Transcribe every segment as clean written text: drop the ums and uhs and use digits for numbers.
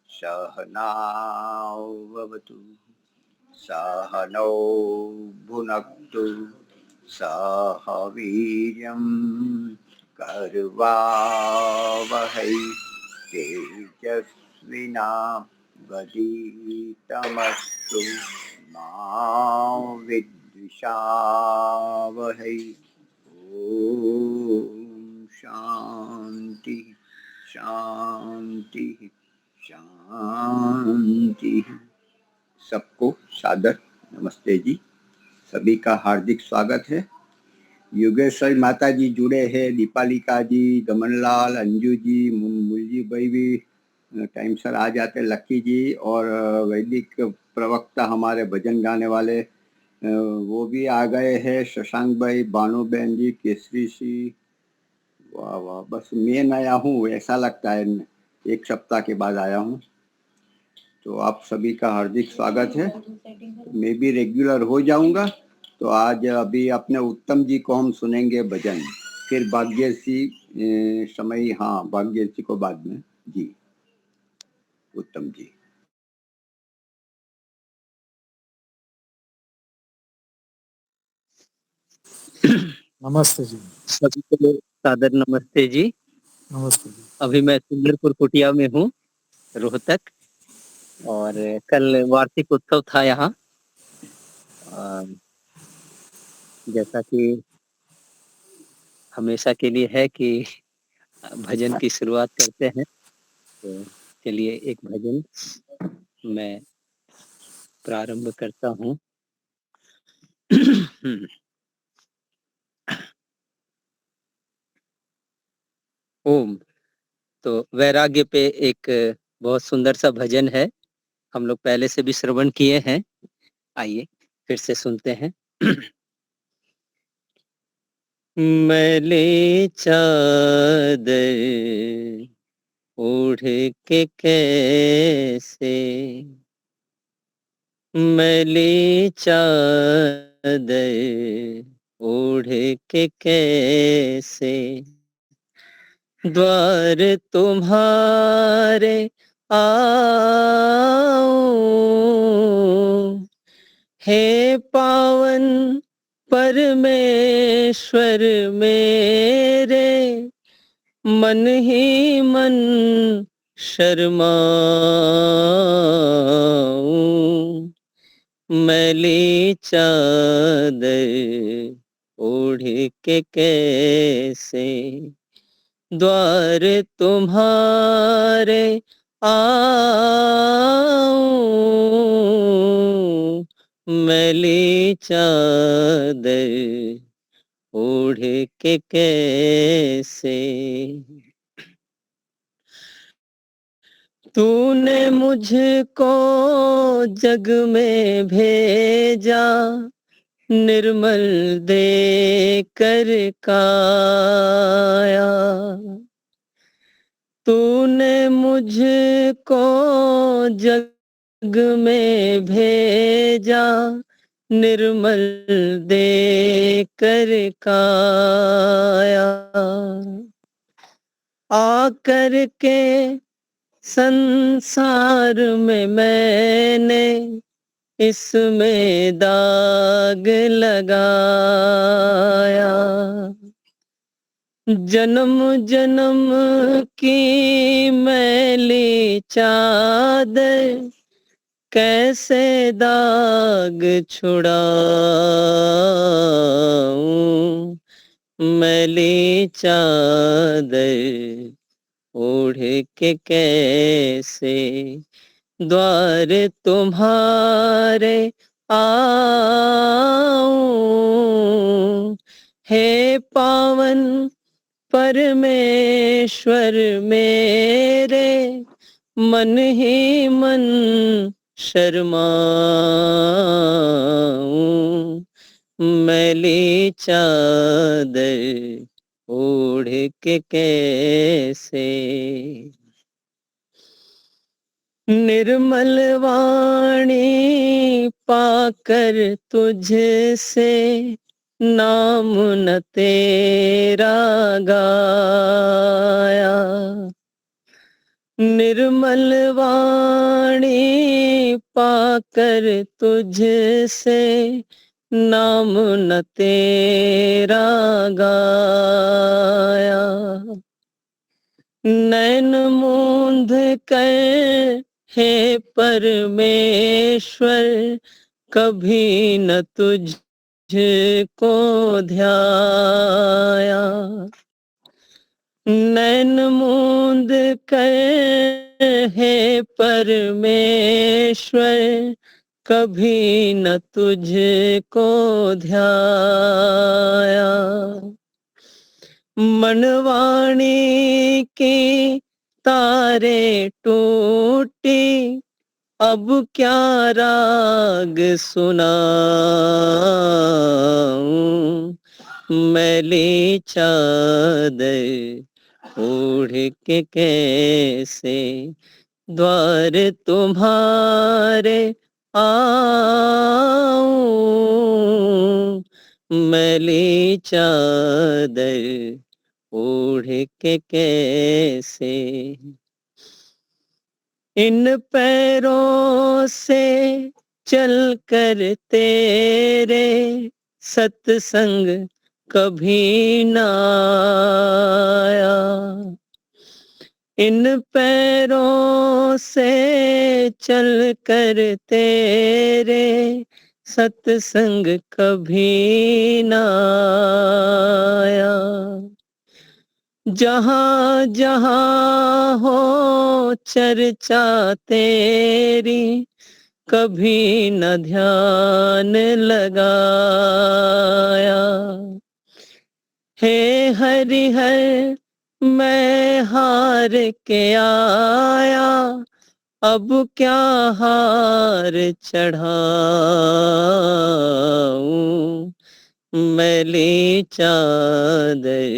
सहनाव भवतु सहनौ भुनक्तु सह वीर्यं करवावहै तेजस्विनावधीतमस्तु मा विद्विषावहै। ओम शांति शांति शांति। सबको सादर नमस्ते जी। सभी का हार्दिक स्वागत है। योगेश्वरी माता जी जुड़े हैं, दीपालिका जी, दमनलाल, अंजू जी, मुलजी भाई भी टाइम सर आ जाते, लक्की जी, और वैदिक प्रवक्ता हमारे भजन गाने वाले वो भी आ गए हैं, शशांक भाई, बानो बहन जी, केसरी सिंह। वाह वाह, बस मैं नया हूँ ऐसा लगता है, एक सप्ताह के बाद आया हूँ। तो आप सभी का हार्दिक स्वागत है। मैं भी रेगुलर हो जाऊंगा। तो आज अभी अपने उत्तम जी को हम सुनेंगे भजन, फिर भाग्यश्री समय, हाँ भाग्यश्री को बाद में जी। उत्तम जी। नमस्ते जी। सभी को सादर नमस्ते जी। नमस्ते जी। अभी मैं सुंदरपुर कुटिया में हूँ, रोहतक, और कल वार्षिक उत्सव था यहाँ। जैसा कि हमेशा के लिए है कि भजन की शुरुआत करते हैं, तो चलिए एक भजन मैं प्रारंभ करता हूँ। ओम। तो वैराग्य पे एक बहुत सुंदर सा भजन है, हम लोग पहले से भी श्रवण किए हैं। आइए फिर से सुनते हैं। मैले चादर ओढ़ के कैसे, मैले चादर ओढ़ के कैसे द्वार तुम्हारे आऊं, हे पावन परमेश्वर मेरे, मन ही मन शर्माऊं, मैली चादर ओढ़ के कैसे द्वार तुम्हारे आऊं, मैली चादर ओढ़ के कैसे। तूने मुझको जग में भेजा, निर्मल दे कर काया, तूने मुझको जग में भेजा, निर्मल दे कर काया, आकर के संसार में मैंने इसमें दाग लगाया, जन्म जन्म की मैली चादर कैसे दाग छुड़ाऊं, मैली चादर ओढ़ के कैसे द्वार तुम्हारे आऊं, हे पावन परमेश्वर मेरे, मन ही मन शर्माऊं, मैली चादर ओढ़ के कैसे। निर्मल वाणी पाकर तुझसे नाम न तेरा गाया, निर्मल वाणी पाकर तुझसे नाम न तेरा गाया, नैन मूंद कर हे परमेश्वर कभी न तुझको ध्याया, नैन मूंद कर हे परमेश्वर कभी न तुझको ध्याया, मनवाणी की तारे टूटी अब क्या राग सुनाऊं, मैली चादर ओढ़ के कैसे द्वार तुम्हारे आऊं, मैली चादर ओढ़ के कैसे, इन पैरों से चल कर तेरे सत्संग कभी न आया, इन पैरों से चल कर तेरे सत्संग कभी न आया, जहाँ जहाँ हो चर्चा तेरी कभी न ध्यान लगाया, हे हरिहर मैं हार के आया अब क्या हार चढ़ाऊं, मैली चादर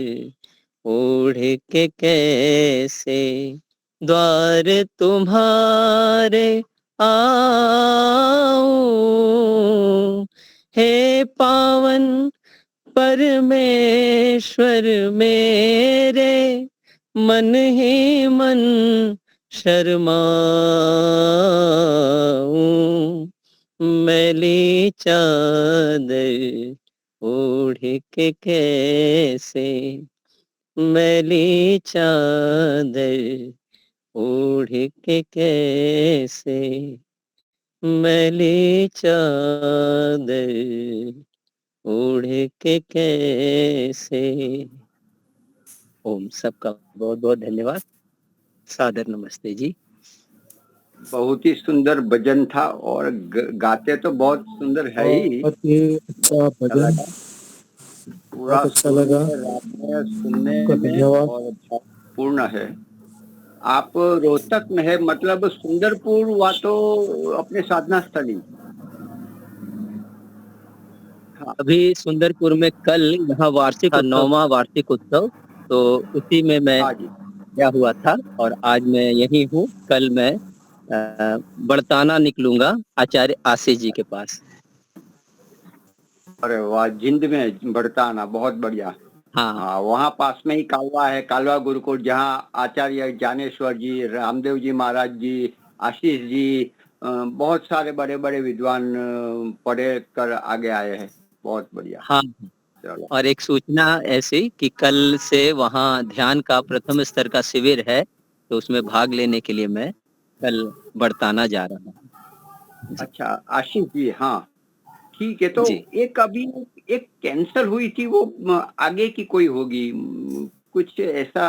ओढ़ के कैसे द्वार तुम्हारे आऊं, हे पावन परमेश्वर मेरे मन ही मन शर्माऊं, मैली चादर ओढ़ के कैसे, मैली चादर ओढ़ के कैसे, मैली चादर ओढ़ के कैसे। ओम, सबका बहुत बहुत धन्यवाद, सादर नमस्ते जी। बहुत ही सुंदर भजन था और गाते तो बहुत सुंदर है ही, बहुत ही अच्छा भजन, पूरा बहुत अच्छा लगा, सुनने आपका में धन्यवाद। और पूर्ण है। आप रोहतक में है, मतलब सुंदरपुर हुआ तो अपने साधना स्थली। हाँ। अभी सुंदरपुर में कल यहाँ वार्षिक 9वां वार्षिक उत्सव, तो उसी में मैं हाँ जी। गया हुआ था और आज मैं यहीं हूँ। कल मैं बड़ताना निकलूंगा आचार्य आशीष जी के पास। अरे वाह, जिंद में बड़ताना, बहुत बढ़िया। हाँ, वहाँ पास में ही कालवा है, कालवा गुरुकुल, जहाँ आचार्य ज्ञानेश्वर जी, रामदेव जी महाराज जी, आशीष जी, बहुत सारे बड़े बड़े विद्वान पढ़े कर आगे आए हैं। बहुत बढ़िया। हाँ। चलो। और एक सूचना ऐसी कि कल से वहाँ ध्यान का प्रथम स्तर का शिविर है, तो उसमें भाग लेने के लिए मैं कल बड़ताना जा रहा हूँ। अच्छा, आशीष जी, हाँ ठीक है। तो जी। एक अभी एक कैंसर हुई थी, वो आगे की कोई होगी, कुछ ऐसा।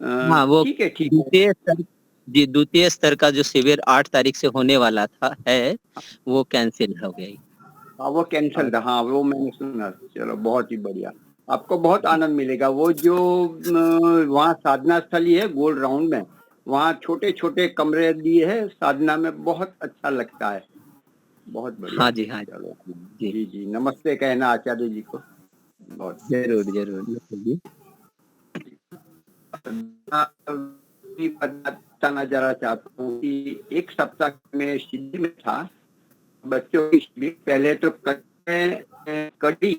हाँ, वो ठीक है, ठीक है। द्वितीय स्तर, जी, द्वितीय स्तर का जो शिविर 8 तारीख से होने वाला था वो कैंसिल हो गई। हाँ, वो कैंसल था, हाँ वो मैंने सुना। चलो, बहुत ही बढ़िया, आपको बहुत आनंद मिलेगा। वो जो वहाँ साधना स्थली है गोल राउंड में, वहाँ छोटे छोटे कमरे दिए हैं साधना में, बहुत अच्छा लगता है, बहुत बढ़िया। हाँ जी, हाँ चलो जी, जी जी, नमस्ते कहना आचार्य जी को। बहुत जरूर जरूर जी। भी बताना जरा चाहता हूँ कि एक सप्ताह में शिविर में था, बच्चों की शिविर। पहले तो कड़ी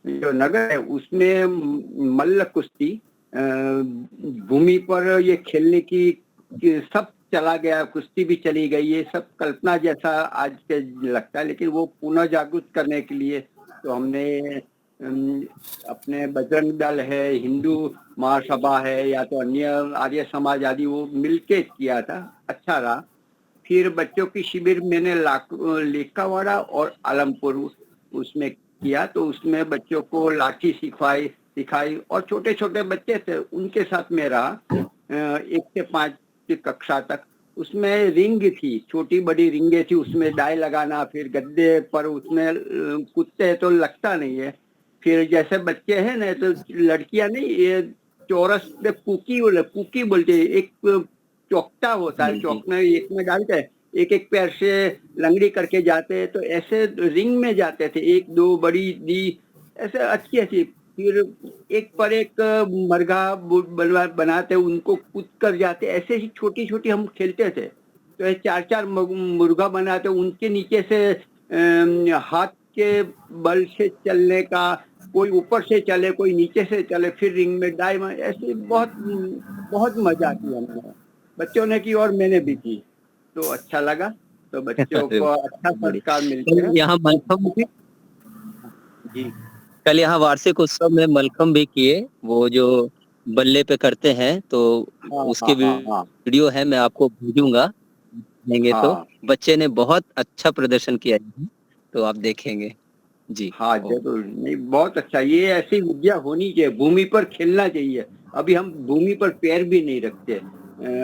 जो नगर है उसमें मल्ल कुश्ती भूमि पर ये खेलने की कि सब चला गया, कुश्ती भी चली गई, ये सब कल्पना जैसा आज के लगता है, लेकिन वो पुनः जागृत करने के लिए तो हमने अपने बजरंग दल है, हिंदू महासभा है, या तो अन्य आर्य समाज आदि, वो मिलके किया था, अच्छा रहा। फिर बच्चों की शिविर मैंने लेकावाड़ा और आलमपुर उसमें किया, तो उसमें बच्चों को लाठी सिखाई और छोटे छोटे बच्चे थे उनके साथ में रहा 1 से 5 की कक्षा तक। उसमें रिंग थी, छोटी बड़ी रिंगे थी, उसमें डाई लगाना, फिर गद्दे पर उसमें कूदते हैं तो लगता नहीं है। फिर जैसे बच्चे हैं ना, तो लड़कियां नहीं, ये चौरस में कुकी बोलते हैं, एक चौकटा होता है, चौक में एक में डालते हैं, एक एक पैर से लंगड़ी करके जाते हैं, तो ऐसे रिंग में जाते थे, 1 2 बड़ी दी, ऐसे अच्छी अच्छी। फिर एक पर एक मरघा बनाते, उनको कूद कर जाते, ऐसे ही छोटी छोटी हम खेलते थे। तो 4 मुर्गा बनाते, उनके नीचे से हाथ के बल से चलने का, कोई ऊपर से चले, कोई नीचे से चले, फिर रिंग में डाई, ऐसे बहुत बहुत मजा की हमने, बच्चों ने की और मैंने भी की, तो अच्छा लगा। तो बच्चों अरे को अच्छा बढ़िया। संस्कार मिलते कल हैं। यहाँ मलखम जी कल यहाँ वार्षिक उत्सव में मलखम भी किए, वो जो बल्ले पे करते हैं, तो हाँ उसके हाँ हाँ हाँ वीडियो है, मैं आपको भेजूंगा, देखेंगे तो हाँ बच्चे ने बहुत अच्छा प्रदर्शन किया है, तो आप देखेंगे। जी। हाँ, ओ, जरूर, नहीं बहुत अच्छा, ये ऐसी विद्या होनी चाहिए, भूमि पर खेलना चाहिए। अभी हम भूमि पर पैर भी नहीं रखते,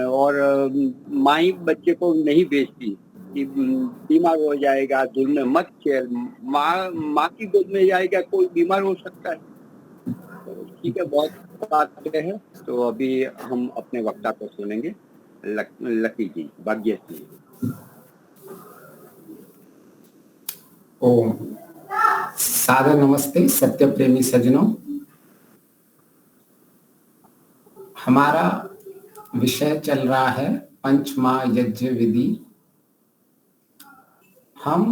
और माई बच्चे को नहीं भेजती कि बीमार हो जाएगा, धूल में मत खेल, माँ की गोद में जाएगा, कोई बीमार हो सकता है। तो ठीक है, बहुत बातें हैं। तो अभी हम अपने वक्ता को सुनेंगे, लकी जी, भाग्य सिंह। ओम। सादर नमस्ते सत्य प्रेमी सज्जनों। हमारा विषय चल रहा है पंचमा यज्ञ विधि। हम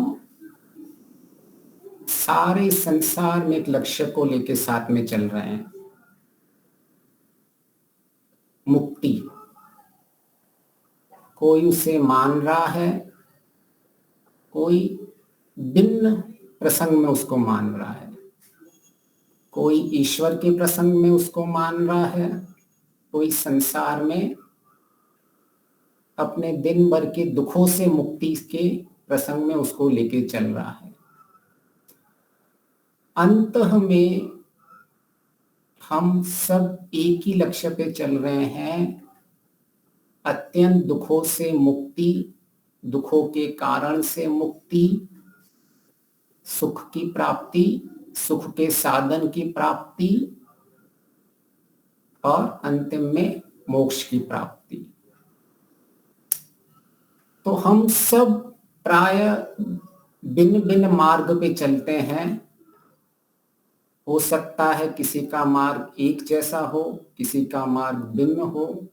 सारे संसार में एक लक्ष्य को लेकर साथ में चल रहे हैं, मुक्ति। कोई उसे मान रहा है, कोई भिन्न प्रसंग में उसको मान रहा है, कोई ईश्वर के प्रसंग में उसको मान रहा है, कोई संसार में अपने दिन भर के दुखों से मुक्ति के प्रसंग में उसको लेके चल रहा है। अंत में हम सब एक ही लक्ष्य पे चल रहे हैं, अत्यंत दुखों से मुक्ति, दुखों के कारण से मुक्ति, सुख की प्राप्ति, सुख के साधन की प्राप्ति और अंतिम में मोक्ष की प्राप्ति। तो हम सब प्राय भिन्न भिन्न मार्ग पे चलते हैं। हो सकता है किसी का मार्ग एक जैसा हो, किसी का मार्ग भिन्न हो,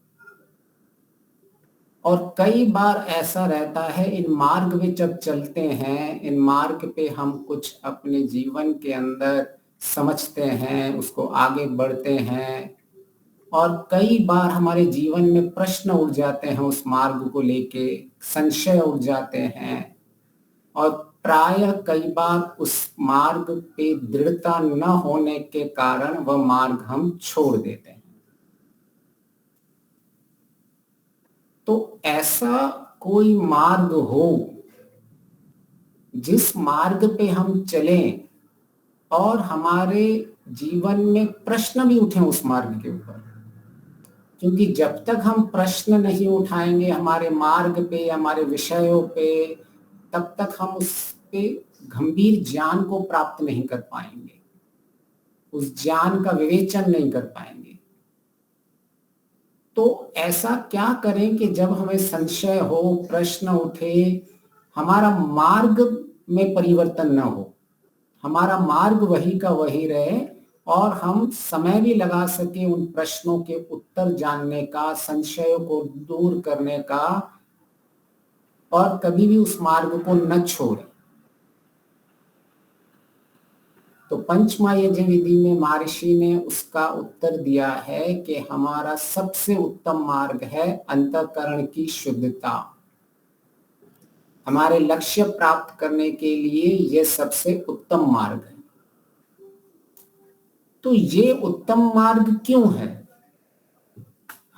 और कई बार ऐसा रहता है इन मार्ग में जब चलते हैं, इन मार्ग पे हम कुछ अपने जीवन के अंदर समझते हैं, उसको आगे बढ़ते हैं, और कई बार हमारे जीवन में प्रश्न उठ जाते हैं, उस मार्ग को लेके संशय उठ जाते हैं, और प्रायः कई बार उस मार्ग पे दृढ़ता न होने के कारण वह मार्ग हम छोड़ देते हैं। तो ऐसा कोई मार्ग हो जिस मार्ग पे हम चलें और हमारे जीवन में प्रश्न भी उठे उस मार्ग के ऊपर, क्योंकि जब तक हम प्रश्न नहीं उठाएंगे हमारे मार्ग पे, हमारे विषयों पे, तब तक हम उस पे गंभीर ज्ञान को प्राप्त नहीं कर पाएंगे, उस ज्ञान का विवेचन नहीं कर पाएंगे। तो ऐसा क्या करें कि जब हमें संशय हो, प्रश्न उठे, हमारा मार्ग में परिवर्तन न हो, हमारा मार्ग वही का वही रहे, और हम समय भी लगा सके उन प्रश्नों के उत्तर जानने का, संशयों को दूर करने का, और कभी भी उस मार्ग को न छोड़े। तो पंचमा यज्ञ विधि में महर्षि ने उसका उत्तर दिया है कि हमारा सबसे उत्तम मार्ग है अंतःकरण की शुद्धता। हमारे लक्ष्य प्राप्त करने के लिए यह सबसे उत्तम मार्ग है। तो ये उत्तम मार्ग क्यों है?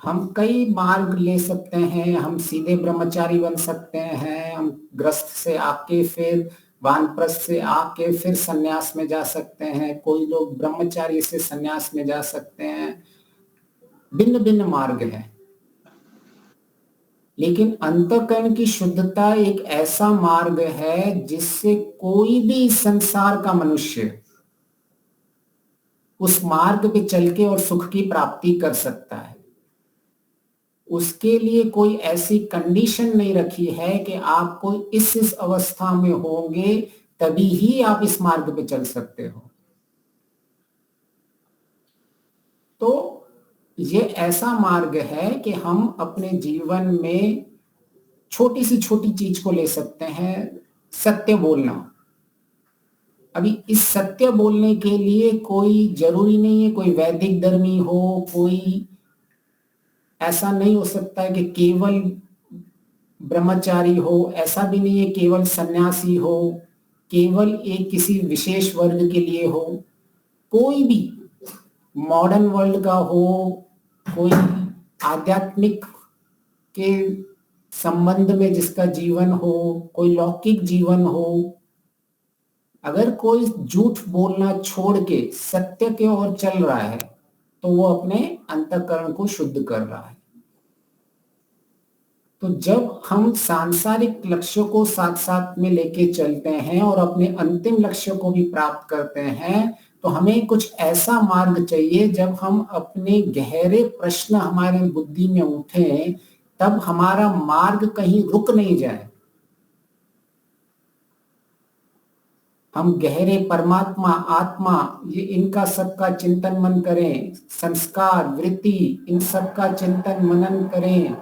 हम कई मार्ग ले सकते हैं। हम सीधे ब्रह्मचारी बन सकते हैं, हम गृहस्थ से आके फिर वानप्रस्थ से आके फिर सन्यास में जा सकते हैं, कोई लोग ब्रह्मचारी से सन्यास में जा सकते हैं। भिन्न भिन्न मार्ग है, लेकिन अंतःकरण की शुद्धता एक ऐसा मार्ग है जिससे कोई भी संसार का मनुष्य उस मार्ग पे चल के और सुख की प्राप्ति कर सकता है। उसके लिए कोई ऐसी कंडीशन नहीं रखी है कि आपको इस अवस्था में होंगे तभी ही आप इस मार्ग पे चल सकते हो। तो ये ऐसा मार्ग है कि हम अपने जीवन में छोटी सी छोटी चीज को ले सकते हैं। सत्य बोलना। अभी इस सत्य बोलने के लिए कोई जरूरी नहीं है कोई वैदिक धर्मी हो, कोई ऐसा नहीं हो सकता है कि केवल ब्रह्मचारी हो, ऐसा भी नहीं है केवल सन्यासी हो, केवल एक किसी विशेष वर्ग के लिए हो। कोई भी मॉडर्न वर्ल्ड का हो, कोई आध्यात्मिक के संबंध में जिसका जीवन हो, कोई लौकिक जीवन हो, अगर कोई झूठ बोलना छोड़ के सत्य के ओर चल रहा है तो वो अपने अंतःकरण को शुद्ध कर रहा है। तो जब हम सांसारिक लक्ष्यों को साथ साथ में लेके चलते हैं और अपने अंतिम लक्ष्य को भी प्राप्त करते हैं, तो हमें कुछ ऐसा मार्ग चाहिए जब हम अपने गहरे प्रश्न हमारे बुद्धि में उठे तब हमारा मार्ग कहीं रुक नहीं जाए। हम गहरे परमात्मा, आत्मा, ये इनका सबका चिंतन मन करें, संस्कार, वृत्ति, इन सबका चिंतन मनन करें,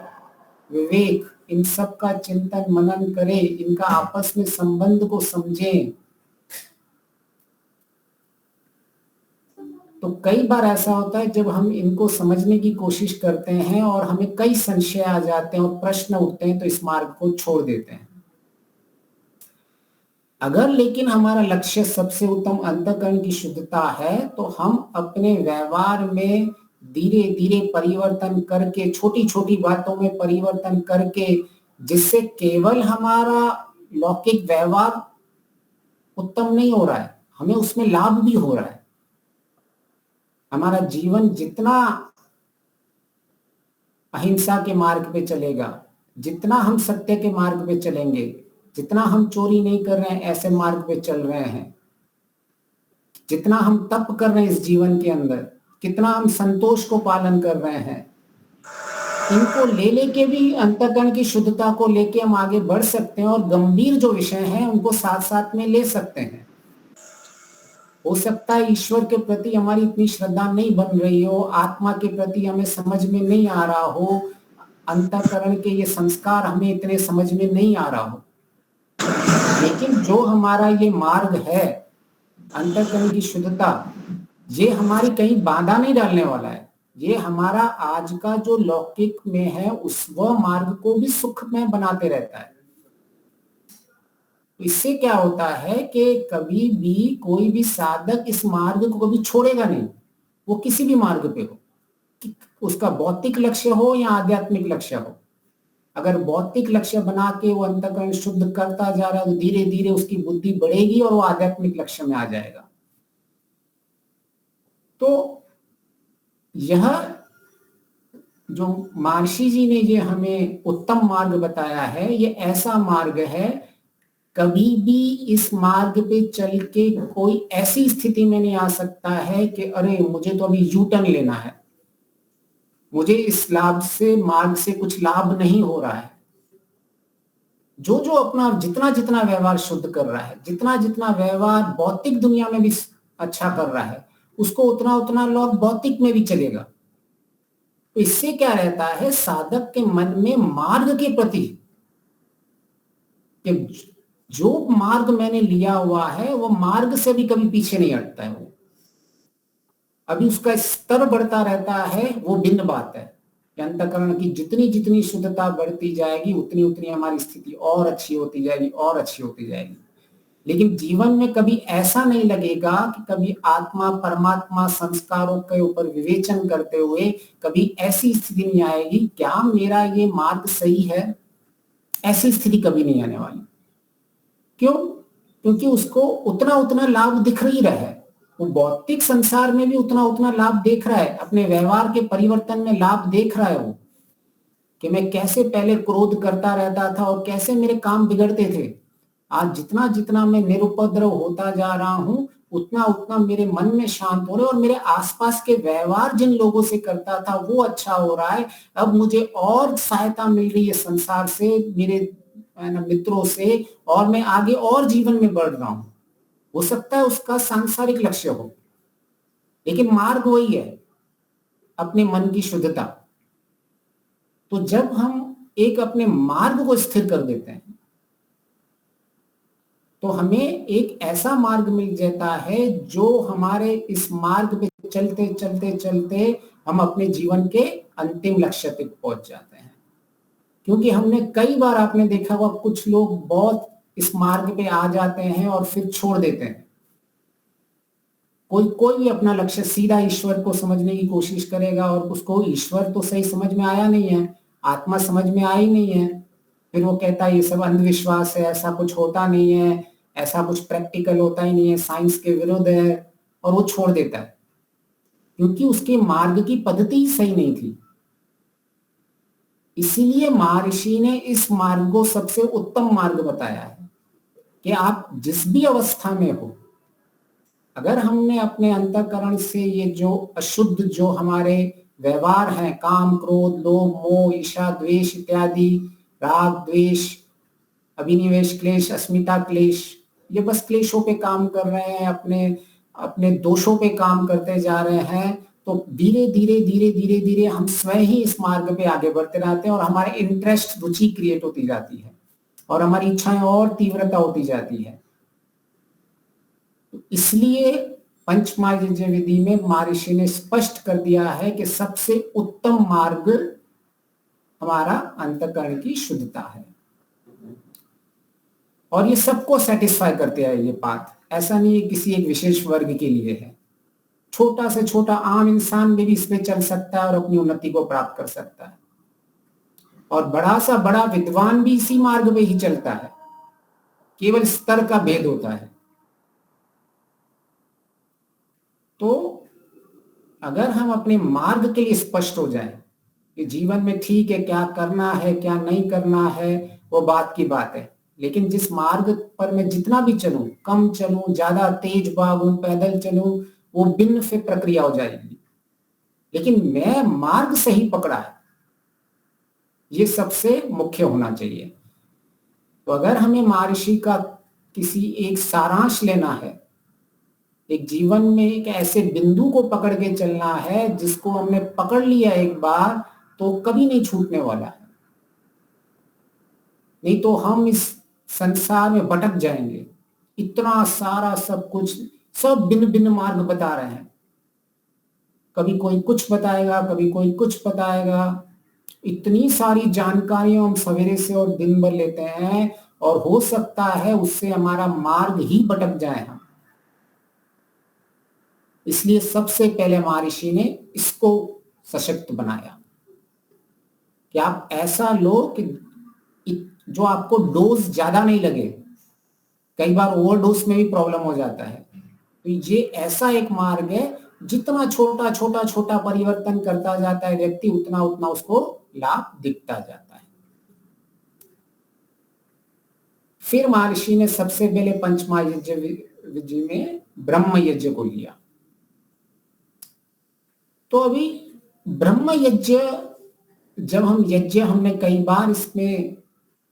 विवेक, इन सब का चिंतन मनन करें, इनका आपस में संबंध को समझें। तो कई बार ऐसा होता है जब हम इनको समझने की कोशिश करते हैं और हमें कई संशय आ जाते हैं और प्रश्न उठते हैं तो इस मार्ग को छोड़ देते हैं। अगर लेकिन हमारा लक्ष्य सबसे उत्तम अंतःकरण की शुद्धता है तो हम अपने व्यवहार में धीरे धीरे परिवर्तन करके, छोटी छोटी बातों में परिवर्तन करके, जिससे केवल हमारा लौकिक व्यवहार उत्तम नहीं हो रहा है, हमें उसमें लाभ भी हो रहा है। हमारा जीवन जितना अहिंसा के मार्ग पे चलेगा, जितना हम सत्य के मार्ग पे चलेंगे, जितना हम चोरी नहीं कर रहे हैं ऐसे मार्ग पे चल रहे हैं, जितना हम तप कर रहे हैं इस जीवन के अंदर, कितना हम संतोष को पालन कर रहे हैं, इनको ले लेके भी अंतःकरण की शुद्धता को लेके हम आगे बढ़ सकते हैं और गंभीर जो विषय हैं उनको साथ साथ में ले सकते हैं। हो सकता है ईश्वर के प्रति हमारी इतनी श्रद्धा नहीं बन रही हो, आत्मा के प्रति हमें समझ में नहीं आ रहा हो, अंतःकरण के ये संस्कार हमें इतने समझ में नहीं आ रहा हो, लेकिन जो हमारा ये मार्ग है अंतःकरण की शुद्धता, ये हमारी कहीं बाधा नहीं डालने वाला है। ये हमारा आज का जो लौकिक में है उस वह मार्ग को भी सुख में बनाते रहता है। इससे क्या होता है कि कभी भी कोई भी साधक इस मार्ग को कभी छोड़ेगा नहीं, वो किसी भी मार्ग पे हो, उसका भौतिक लक्ष्य हो या आध्यात्मिक लक्ष्य हो। अगर भौतिक लक्ष्य बना के वो अंतःकरण शुद्ध करता जा रहा है तो धीरे धीरे उसकी बुद्धि बढ़ेगी और वो आध्यात्मिक लक्ष्य में आ जाएगा। तो यह जो महर्षि जी ने ये हमें उत्तम मार्ग बताया है, ये ऐसा मार्ग है, कभी भी इस मार्ग पे चल के कोई ऐसी स्थिति में नहीं आ सकता है कि अरे मुझे तो अभी यू टर्न लेना है, मुझे इस लाभ से, मार्ग से कुछ लाभ नहीं हो रहा है। जो जो अपना जितना जितना व्यवहार शुद्ध कर रहा है, जितना जितना व्यवहार भौतिक दुनिया में भी अच्छा कर रहा है, उसको उतना उतना लाभ भौतिक में भी चलेगा। तो इससे क्या रहता है, साधक के मन में मार्ग के प्रति कि जो मार्ग मैंने लिया हुआ है वो मार्ग से भी कभी पीछे नहीं हटता है। वो अभी उसका स्तर बढ़ता रहता है, वो भिन्न बात है कि अंतःकरण की जितनी जितनी शुद्धता बढ़ती जाएगी उतनी उतनी हमारी स्थिति और अच्छी होती जाएगी और अच्छी होती जाएगी। लेकिन जीवन में कभी ऐसा नहीं लगेगा कि कभी आत्मा परमात्मा संस्कारों के ऊपर विवेचन करते हुए कभी ऐसी स्थिति नहीं आएगी क्या मेरा ये मार्ग सही है, ऐसी स्थिति कभी नहीं आने वाली। क्यों? क्योंकि उसको उतना उतना लाभ दिख ही रहा है, वो भौतिक संसार में भी उतना उतना लाभ देख रहा है, अपने व्यवहार के परिवर्तन में लाभ देख रहा है वो, कि मैं कैसे पहले क्रोध करता रहता था और कैसे मेरे काम बिगड़ते थे। आज जितना जितना मैं निरुपद्रव होता जा रहा हूं उतना उतना मेरे मन में शांत हो रहे और मेरे आसपास के व्यवहार जिन लोगों से करता था वो अच्छा हो रहा है। अब मुझे और सहायता मिल रही है संसार से, मेरे मित्रों से, और मैं आगे और जीवन में बढ़ रहा हूं। हो सकता है उसका सांसारिक लक्ष्य हो, लेकिन मार्ग वही है, अपने मन की शुद्धता। तो जब हम एक अपने मार्ग को स्थिर कर देते हैं तो हमें एक ऐसा मार्ग मिल जाता है जो हमारे इस मार्ग पे चलते चलते चलते हम अपने जीवन के अंतिम लक्ष्य तक पहुंच जाते हैं। क्योंकि हमने कई बार, आपने देखा होगा, कुछ लोग बहुत इस मार्ग पे आ जाते हैं और फिर छोड़ देते हैं। कोई कोई भी अपना लक्ष्य सीधा ईश्वर को समझने की कोशिश करेगा और उसको ईश्वर तो सही समझ में आया नहीं है, आत्मा समझ में आई नहीं है, फिर वो कहता है ये सब अंधविश्वास है, ऐसा कुछ होता नहीं है, ऐसा कुछ प्रैक्टिकल होता ही नहीं है, साइंस के विरुद्ध है, और वो छोड़ देता है क्योंकि उसके मार्ग की पद्धति ही सही नहीं थी। इसीलिए महर्षि ने इस मार्ग को सबसे उत्तम मार्ग बताया है कि आप जिस भी अवस्था में हो, अगर हमने अपने अंतःकरण से ये जो अशुद्ध जो हमारे व्यवहार हैं, काम क्रोध लोभ मोह ईर्ष्या द्वेष इत्यादि, राग द्वेष अभिनिवेश क्लेश अस्मिता क्लेश, ये बस क्लेशों पे काम कर रहे हैं, अपने अपने दोषों पे काम करते जा रहे हैं, तो धीरे धीरे धीरे धीरे धीरे हम स्वयं ही इस मार्ग पे आगे बढ़ते रहते हैं और हमारे इंटरेस्ट रुचि क्रिएट होती जाती है और हमारी इच्छाएं और तीव्रता होती जाती है। इसलिए पंचमहायज्ञ विधि में महर्षि ने स्पष्ट कर दिया है कि सबसे उत्तम मार्ग हमारा अंतःकरण की शुद्धता है और ये सबको सेटिस्फाई करते हैं। ये बात ऐसा नहीं है किसी एक विशेष वर्ग के लिए है, छोटा से छोटा आम इंसान भी इस पे चल सकता है और अपनी उन्नति को प्राप्त कर सकता है, और बड़ा सा बड़ा विद्वान भी इसी मार्ग पे ही चलता है, केवल स्तर का भेद होता है। तो अगर हम अपने मार्ग के लिए स्पष्ट हो जाएं कि जीवन में ठीक है क्या करना है क्या नहीं करना है, वो बात की बात है, लेकिन जिस मार्ग पर मैं जितना भी चलूं, कम चलूं ज्यादा तेज भागूं पैदल चलूं, वो भिन्न फिर प्रक्रिया हो जाएगी, लेकिन मैं मार्ग सही पकड़ा है, ये सबसे मुख्य होना चाहिए। तो अगर हमें महर्षि का किसी एक सारांश लेना है, एक जीवन में एक ऐसे बिंदु को पकड़ के चलना है जिसको हमने पकड़ लिया एक बार तो कभी नहीं छूटने वाला है, नहीं तो हम इस संसार में भटक जाएंगे। इतना सारा सब कुछ, सब भिन्न भिन्न मार्ग बता रहे हैं, कभी कोई कुछ बताएगा कभी कोई कुछ बताएगा, इतनी सारी जानकारियां हम सवेरे से और दिन भर लेते हैं और हो सकता है उससे हमारा मार्ग ही भटक जाए हम। इसलिए सबसे पहले महर्षि ने इसको सशक्त बनाया कि आप ऐसा लो कि जो आपको डोज ज्यादा नहीं लगे, कई बार ओवरडोज में भी प्रॉब्लम हो जाता है, तो ये ऐसा एक मार्ग है जितना छोटा छोटा छोटा परिवर्तन करता जाता है व्यक्ति उतना उतना उसको लाभ दिखता जाता है। फिर महर्षि ने सबसे पहले पंचमहायज्ञ विधि में ब्रह्म यज्ञ को लिया। तो अभी ब्रह्म यज्ञ, जब हम यज्ञ, हमने कई बार इसमें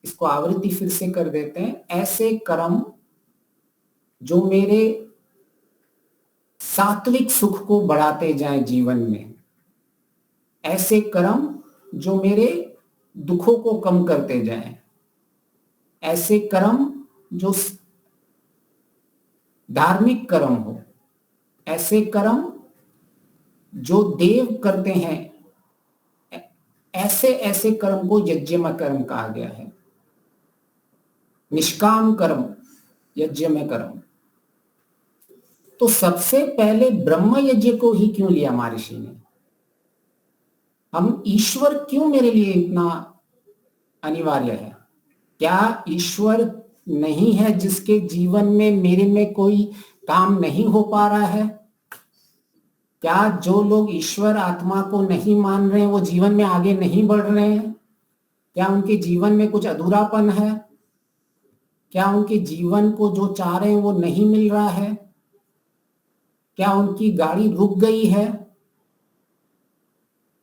इसको आवृत्ति फिर से कर देते हैं, ऐसे कर्म जो मेरे सात्विक सुख को बढ़ाते जाएं जीवन में, ऐसे कर्म जो मेरे दुखों को कम करते जाएं, ऐसे कर्म जो धार्मिक कर्म हो, ऐसे कर्म जो देव करते हैं, ऐसे ऐसे कर्म को यज्ञमय कर्म कहा गया है। निष्काम कर्म, यज्ञमय कर्म। तो सबसे पहले ब्रह्म यज्ञ को ही क्यों लिया महर्षि ने? हम ईश्वर क्यों मेरे लिए इतना अनिवार्य है? क्या ईश्वर नहीं है जिसके जीवन में मेरे में कोई काम नहीं हो पा रहा है? क्या जो लोग ईश्वर आत्मा को नहीं मान रहे हैं वो जीवन में आगे नहीं बढ़ रहे हैं? क्या उनके जीवन में कुछ अधूरापन है? क्या उनके जीवन को जो चाह रहे हैं वो नहीं मिल रहा है? क्या उनकी गाड़ी रुक गई है?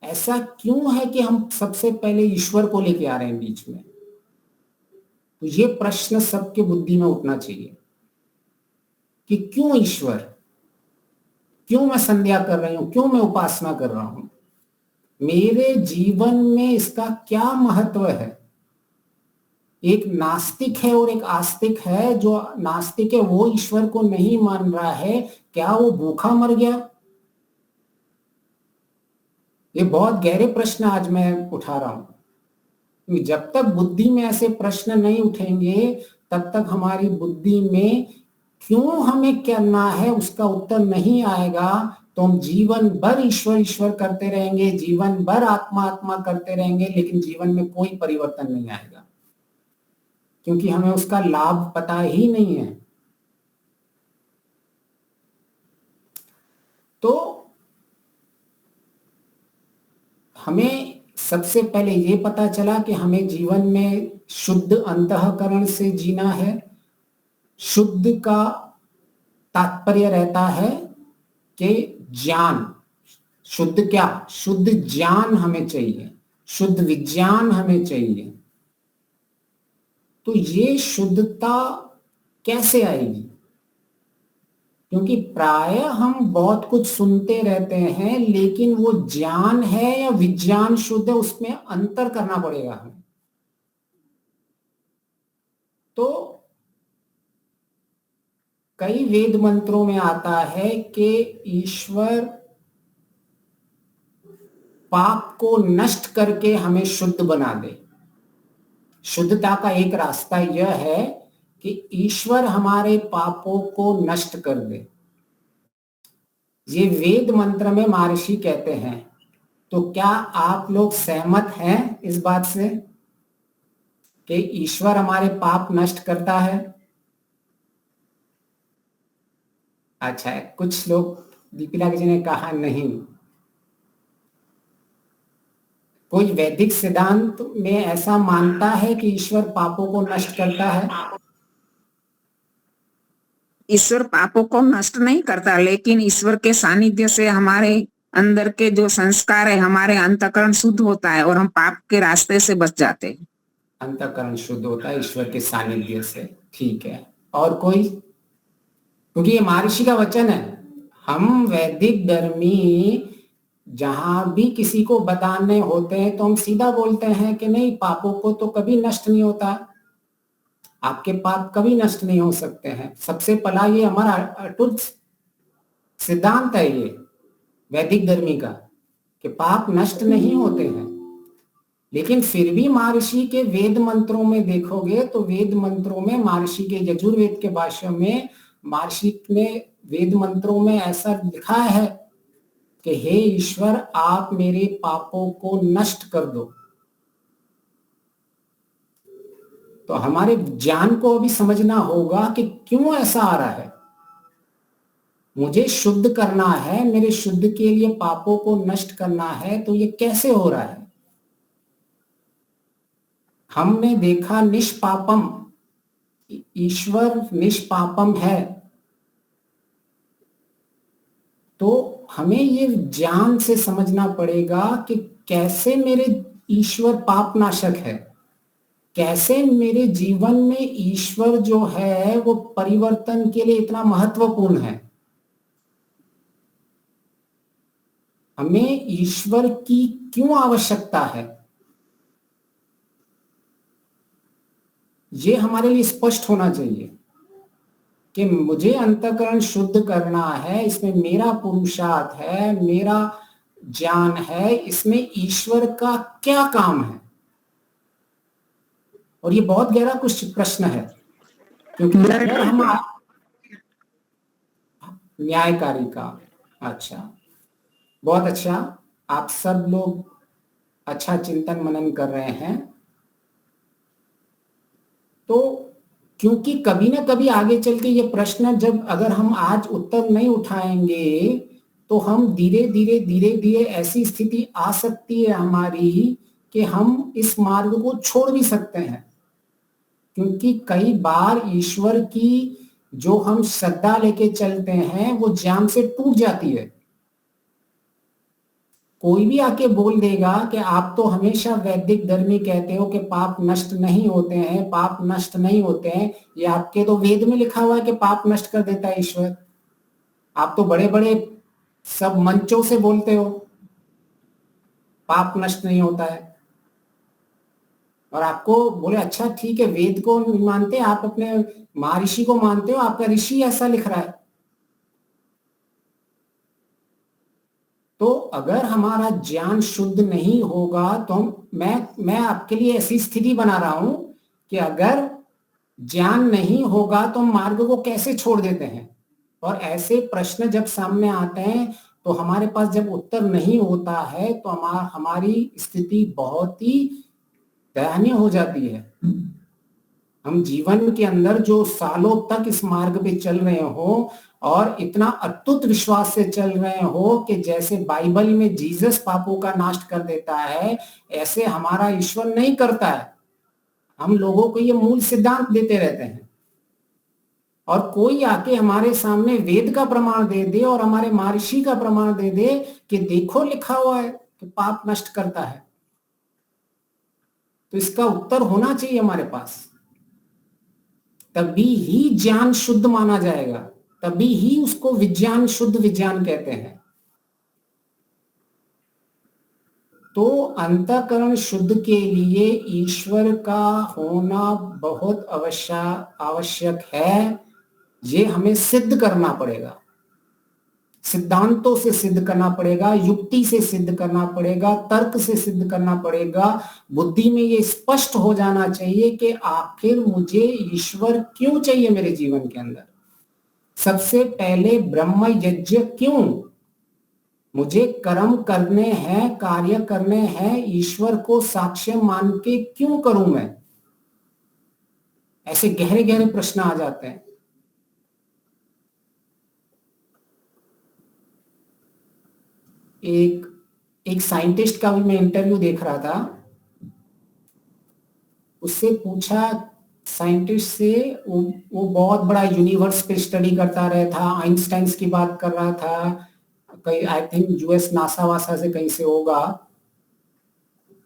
ऐसा क्यों है कि हम सबसे पहले ईश्वर को लेके आ रहे हैं बीच में? तो ये प्रश्न सबके बुद्धि में उठना चाहिए कि क्यों ईश्वर, क्यों मैं संध्या कर रही हूं, क्यों मैं उपासना कर रहा हूं, मेरे जीवन में इसका क्या महत्व है? एक नास्तिक है और एक आस्तिक है। जो नास्तिक है वो ईश्वर को नहीं मान रहा है, क्या वो भूखा मर गया? ये बहुत गहरे प्रश्न आज मैं उठा रहा हूं। जब तक बुद्धि में ऐसे प्रश्न नहीं उठेंगे तब तक हमारी बुद्धि में क्यों हमें करना है उसका उत्तर नहीं आएगा, तो हम जीवन भर ईश्वर ईश्वर करते रहेंगे, जीवन भर आत्मा आत्मा करते रहेंगे, लेकिन जीवन में कोई परिवर्तन नहीं आएगा क्योंकि हमें उसका लाभ पता ही नहीं है। तो हमें सबसे पहले ये पता चला कि हमें जीवन में शुद्ध अंतःकरण से जीना है। शुद्ध का तात्पर्य रहता है कि ज्ञान। शुद्ध क्या? शुद्ध ज्ञान हमें चाहिए, शुद्ध विज्ञान हमें चाहिए। तो ये शुद्धता कैसे आएगी? क्योंकि प्राय हम बहुत कुछ सुनते रहते हैं, लेकिन वो ज्ञान है या विज्ञान शुद्ध है उसमें अंतर करना पड़ेगा हमें। तो कई वेद मंत्रों में आता है कि ईश्वर पाप को नष्ट करके हमें शुद्ध बना दे। शुद्धता का एक रास्ता यह है कि ईश्वर हमारे पापों को नष्ट कर दे। ये वेद मंत्र में महर्षि कहते हैं। तो क्या आप लोग सहमत हैं इस बात से कि ईश्वर हमारे पाप नष्ट करता है? अच्छा है, कुछ लोग, दीपिला जी ने कहा नहीं। कोई वैदिक सिद्धांत में ऐसा मानता है कि ईश्वर पापों को नष्ट करता है? ईश्वर पापों को नष्ट नहीं करता, लेकिन ईश्वर के सानिध्य से हमारे अंदर के जो संस्कार है, हमारे अंतःकरण शुद्ध होता है और हम पाप के रास्ते से बच जाते हैं। अंतःकरण शुद्ध होता है ईश्वर के सानिध्य से, ठीक है। और कोई? क्योंकि ये महर्षि का वचन है। हम वैदिक धर्मी जहां भी किसी को बताने होते हैं तो हम सीधा बोलते हैं कि नहीं, पापों को तो कभी नष्ट नहीं होता, आपके पाप कभी नष्ट नहीं हो सकते हैं। सबसे पहला ये हमारा अटूट सिद्धांत है ये वैदिक धर्मी का कि पाप नष्ट नहीं होते हैं। लेकिन फिर भी महर्षि के वेद मंत्रों में देखोगे तो वेद मंत्रों में, महर्षि के यजुर्वेद के भाष्य में महर्षि ने वेद मंत्रों में ऐसा लिखा है कि हे ईश्वर, आप मेरे पापों को नष्ट कर दो। तो हमारे ज्ञान को अभी समझना होगा कि क्यों ऐसा आ रहा है। मुझे शुद्ध करना है, मेरे शुद्ध के लिए पापों को नष्ट करना है, तो ये कैसे हो रहा है? हमने देखा निष्पापम, ईश्वर निष्पापम है। तो हमें ये ज्ञान से समझना पड़ेगा कि कैसे मेरे ईश्वर पाप नाशक है, कैसे मेरे जीवन में ईश्वर जो है वो परिवर्तन के लिए इतना महत्वपूर्ण है। हमें ईश्वर की क्यों आवश्यकता है, ये हमारे लिए स्पष्ट होना चाहिए कि मुझे अंतःकरण शुद्ध करना है, इसमें मेरा पुरुषार्थ है, मेरा ज्ञान है, इसमें ईश्वर का क्या काम है। और ये बहुत गहरा कुछ प्रश्न है, क्योंकि अगर हम न्यायकारी का, अच्छा, बहुत अच्छा, आप सब लोग अच्छा चिंतन मनन कर रहे हैं। तो क्योंकि कभी ना कभी आगे चल के ये प्रश्न जब अगर हम आज उत्तर नहीं उठाएंगे तो हम धीरे धीरे ऐसी स्थिति आ सकती है हमारी कि हम इस मार्ग को छोड़ भी सकते हैं। क्योंकि कई बार ईश्वर की जो हम श्रद्धा लेके चलते हैं वो ज्ञान से टूट जाती है। कोई भी आके बोल देगा कि आप तो हमेशा वैदिक धर्मी कहते हो कि पाप नष्ट नहीं होते हैं, पाप नष्ट नहीं होते हैं। ये आपके तो वेद में लिखा हुआ है कि पाप नष्ट कर देता है ईश्वर। आप तो बड़े बड़े सब मंचों से बोलते हो पाप नष्ट नहीं होता है, और आपको बोले अच्छा ठीक है, वेद को नहीं मानते, आप अपने महर्षि को मानते हो, आपका ऋषि ऐसा लिख रहा है। तो अगर हमारा ज्ञान शुद्ध नहीं होगा तो मैं आपके लिए ऐसी स्थिति बना रहा हूं कि अगर ज्ञान नहीं होगा तो मार्ग को कैसे छोड़ देते हैं। और ऐसे प्रश्न जब सामने आते हैं तो हमारे पास जब उत्तर नहीं होता है तो हमारी स्थिति बहुत ही दयनीय हो जाती है। हम जीवन के अंदर जो सालों तक इस मार्ग पे चल रहे हो और इतना अटूट विश्वास से चल रहे हो कि जैसे बाइबल में जीसस पापों का नाश कर देता है, ऐसे हमारा ईश्वर नहीं करता है। हम लोगों को ये मूल सिद्धांत देते रहते हैं, और कोई आके हमारे सामने वेद का प्रमाण दे दे और हमारे महर्षि का प्रमाण दे दे कि देखो लिखा हुआ है कि पाप नष्ट करता है, तो इसका उत्तर होना चाहिए हमारे पास। तभी ही ज्ञान शुद्ध माना जाएगा, तभी ही उसको विज्ञान, शुद्ध विज्ञान कहते हैं। तो अंतःकरण शुद्ध के लिए ईश्वर का होना बहुत आवश्यक है। ये हमें सिद्ध करना पड़ेगा, सिद्धांतों से सिद्ध करना पड़ेगा, युक्ति से सिद्ध करना पड़ेगा, तर्क से सिद्ध करना पड़ेगा। बुद्धि में ये स्पष्ट हो जाना चाहिए कि आखिर मुझे ईश्वर क्यों चाहिए मेरे जीवन के अंदर। सबसे पहले ब्रह्म यज्ञ क्यों, मुझे कर्म करने हैं, कार्य करने हैं, ईश्वर को साक्ष्य मान के क्यों करूं मैं। ऐसे गहरे गहरे प्रश्न आ जाते हैं। एक साइंटिस्ट का भी मैं इंटरव्यू देख रहा था, उससे पूछा साइंटिस्ट से, वो बहुत बड़ा यूनिवर्स पे स्टडी करता रहा था, आइंस्टाइन की बात कर रहा था, कहीं आई थिंक यूएस नासा वासा से कहीं से होगा,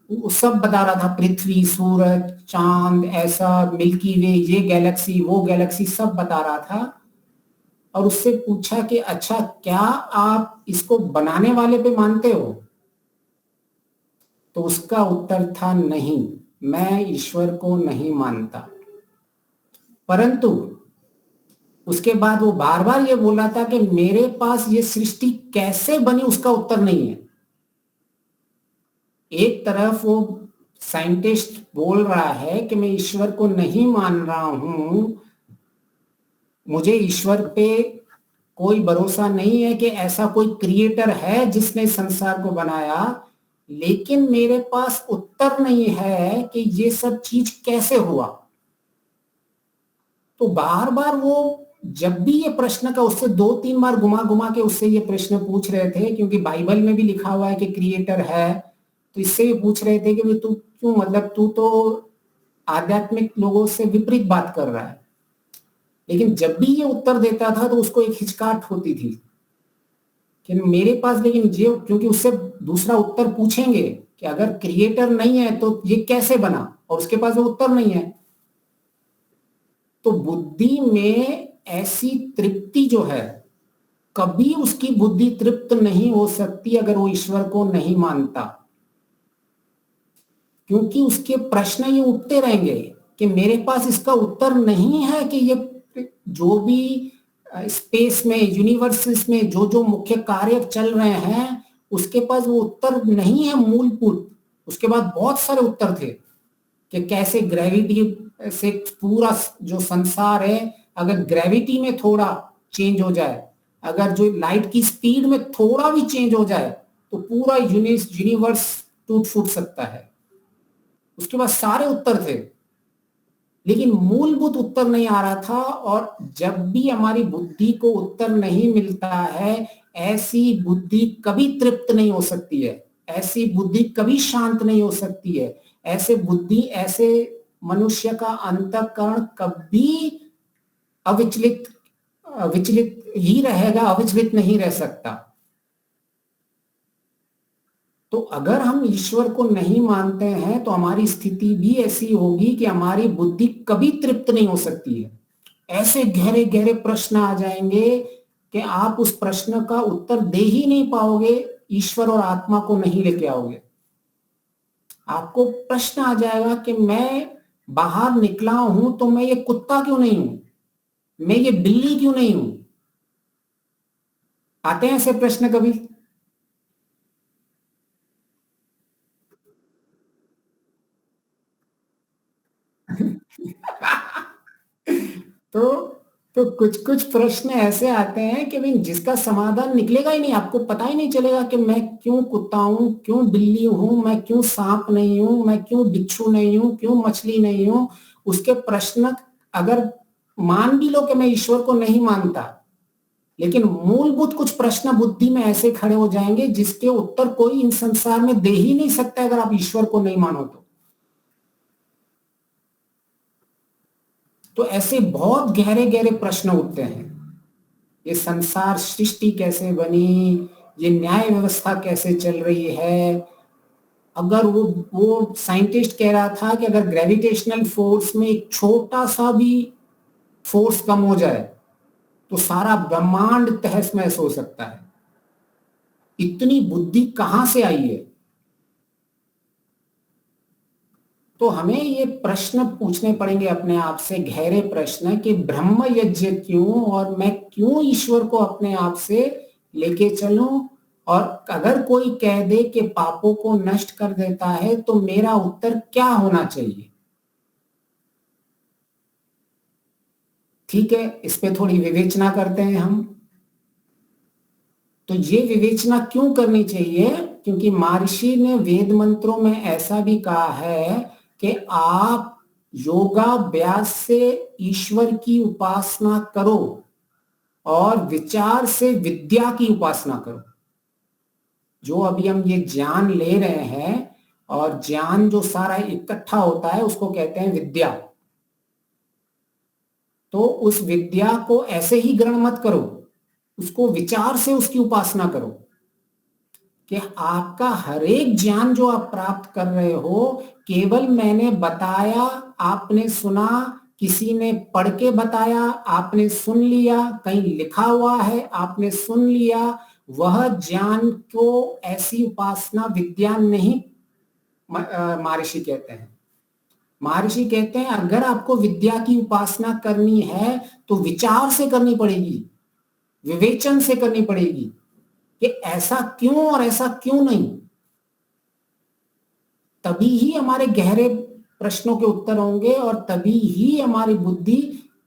वो सब बता रहा था, पृथ्वी, सूरज, चांद, ऐसा मिल्की वे, ये गैलेक्सी, वो गैलेक्सी, सब बता रहा था। और उससे पूछा कि अच्छा क्या आप इसको बनाने वाले पे मानते हो? तो उसका उत्तर था नहीं, मैं ईश्वर को नहीं मानता। परंतु उसके बाद वो बार बार ये बोला था कि मेरे पास ये सृष्टि कैसे बनी उसका उत्तर नहीं है। एक तरफ वो साइंटिस्ट बोल रहा है कि मैं ईश्वर को नहीं मान रहा हूं, मुझे ईश्वर पे कोई भरोसा नहीं है कि ऐसा कोई क्रिएटर है जिसने संसार को बनाया, लेकिन मेरे पास उत्तर नहीं है कि ये सब चीज कैसे हुआ। तो बार बार वो जब भी ये प्रश्न का उससे 2-3 बार घुमा घुमा के उससे ये प्रश्न पूछ रहे थे, क्योंकि बाइबल में भी लिखा हुआ है कि क्रिएटर है, तो इससे भी पूछ रहे थे कि तू क्यों, मतलब तू तो आध्यात्मिक लोगों से विपरीत बात कर रहा है। लेकिन जब भी ये उत्तर देता था तो उसको एक हिचकाहट होती थी कि मेरे पास, लेकिन ये, क्योंकि उससे दूसरा उत्तर पूछेंगे कि अगर क्रिएटर नहीं है तो ये कैसे बना, और उसके पास वो उत्तर नहीं है। तो बुद्धि में ऐसी तृप्ति जो है, कभी उसकी बुद्धि तृप्त नहीं हो सकती अगर वो ईश्वर को नहीं मानता, क्योंकि उसके प्रश्न ये उठते रहेंगे कि मेरे पास इसका उत्तर नहीं है कि ये जो भी स्पेस में, यूनिवर्सेस में जो जो मुख्य कार्य चल रहे हैं, उसके पास वो उत्तर नहीं है मूलभूत। उसके बाद बहुत सारे उत्तर थे कि कैसे ग्रेविटी से पूरा जो संसार है, अगर ग्रेविटी में थोड़ा चेंज हो जाए, अगर जो लाइट की स्पीड में थोड़ा भी चेंज हो जाए, तो पूरा यूनिवर्स टूट फूट सकता है। उसके बाद सारे उत्तर थे, लेकिन मूलभूत उत्तर नहीं आ रहा था। और जब भी हमारी बुद्धि को उत्तर नहीं मिलता है, ऐसी बुद्धि कभी तृप्त नहीं हो सकती है, ऐसी बुद्धि कभी शांत नहीं हो सकती है। ऐसे बुद्धि, ऐसे मनुष्य का अंतःकरण कभी विचलित ही रहेगा, अविचलित नहीं रह सकता। तो अगर हम ईश्वर को नहीं मानते हैं तो हमारी स्थिति भी ऐसी होगी कि हमारी बुद्धि कभी तृप्त नहीं हो सकती है। ऐसे गहरे गहरे प्रश्न आ जाएंगे कि आप उस प्रश्न का उत्तर दे ही नहीं पाओगे, ईश्वर और आत्मा को नहीं लेके आओगे। आपको प्रश्न आ जाएगा कि मैं बाहर निकला हूं तो मैं ये कुत्ता क्यों नहीं हूं, मैं ये बिल्ली क्यों नहीं हूं। आते हैं ऐसे प्रश्न कभी? तो कुछ कुछ प्रश्न ऐसे आते हैं कि भाई जिसका समाधान निकलेगा ही नहीं, आपको पता ही नहीं चलेगा कि मैं क्यों कुत्ता हूं, क्यों बिल्ली हूं, मैं क्यों सांप नहीं हूं, मैं क्यों बिच्छू नहीं हूं, क्यों मछली नहीं हूं। उसके प्रश्न, अगर मान भी लो कि मैं ईश्वर को नहीं मानता, लेकिन मूलभूत कुछ प्रश्न बुद्धि में ऐसे खड़े हो जाएंगे जिसके उत्तर कोई इन संसार में दे ही नहीं सकता अगर आप ईश्वर को नहीं मानो तो ऐसे बहुत गहरे गहरे प्रश्न उठते हैं। ये संसार सृष्टि कैसे बनी, ये न्याय व्यवस्था कैसे चल रही है। अगर वो साइंटिस्ट कह रहा था कि अगर ग्रेविटेशनल फोर्स में एक छोटा सा भी फोर्स कम हो जाए तो सारा ब्रह्मांड तहस महस हो सकता है। इतनी बुद्धि कहां से आई है? तो हमें ये प्रश्न पूछने पड़ेंगे अपने आप से, गहरे प्रश्न, कि ब्रह्म यज्ञ क्यों, और मैं क्यों ईश्वर को अपने आप से लेके चलूं। और अगर कोई कह दे कि पापों को नष्ट कर देता है तो मेरा उत्तर क्या होना चाहिए? ठीक है, इस पे थोड़ी विवेचना करते हैं हम। तो ये विवेचना क्यों करनी चाहिए? क्योंकि महर्षि ने वेद मंत्रों में ऐसा भी कहा है कि आप योगाभ्यास से ईश्वर की उपासना करो और विचार से विद्या की उपासना करो। जो अभी हम ये ज्ञान ले रहे हैं, और ज्ञान जो सारा इकट्ठा होता है उसको कहते हैं विद्या। तो उस विद्या को ऐसे ही ग्रहण मत करो, उसको विचार से उसकी उपासना करो कि आपका हर एक ज्ञान जो आप प्राप्त कर रहे हो, केवल मैंने बताया, आपने सुना, किसी ने पढ़ के बताया, आपने सुन लिया, कहीं लिखा हुआ है आपने सुन लिया, वह ज्ञान को ऐसी उपासना विद्या नहीं महर्षि कहते हैं। महर्षि कहते हैं अगर आपको विद्या की उपासना करनी है तो विचार से करनी पड़ेगी, विवेचन से करनी पड़ेगी कि ऐसा क्यों और ऐसा क्यों नहीं। तभी ही हमारे गहरे प्रश्नों के उत्तर होंगे और तभी ही हमारी बुद्धि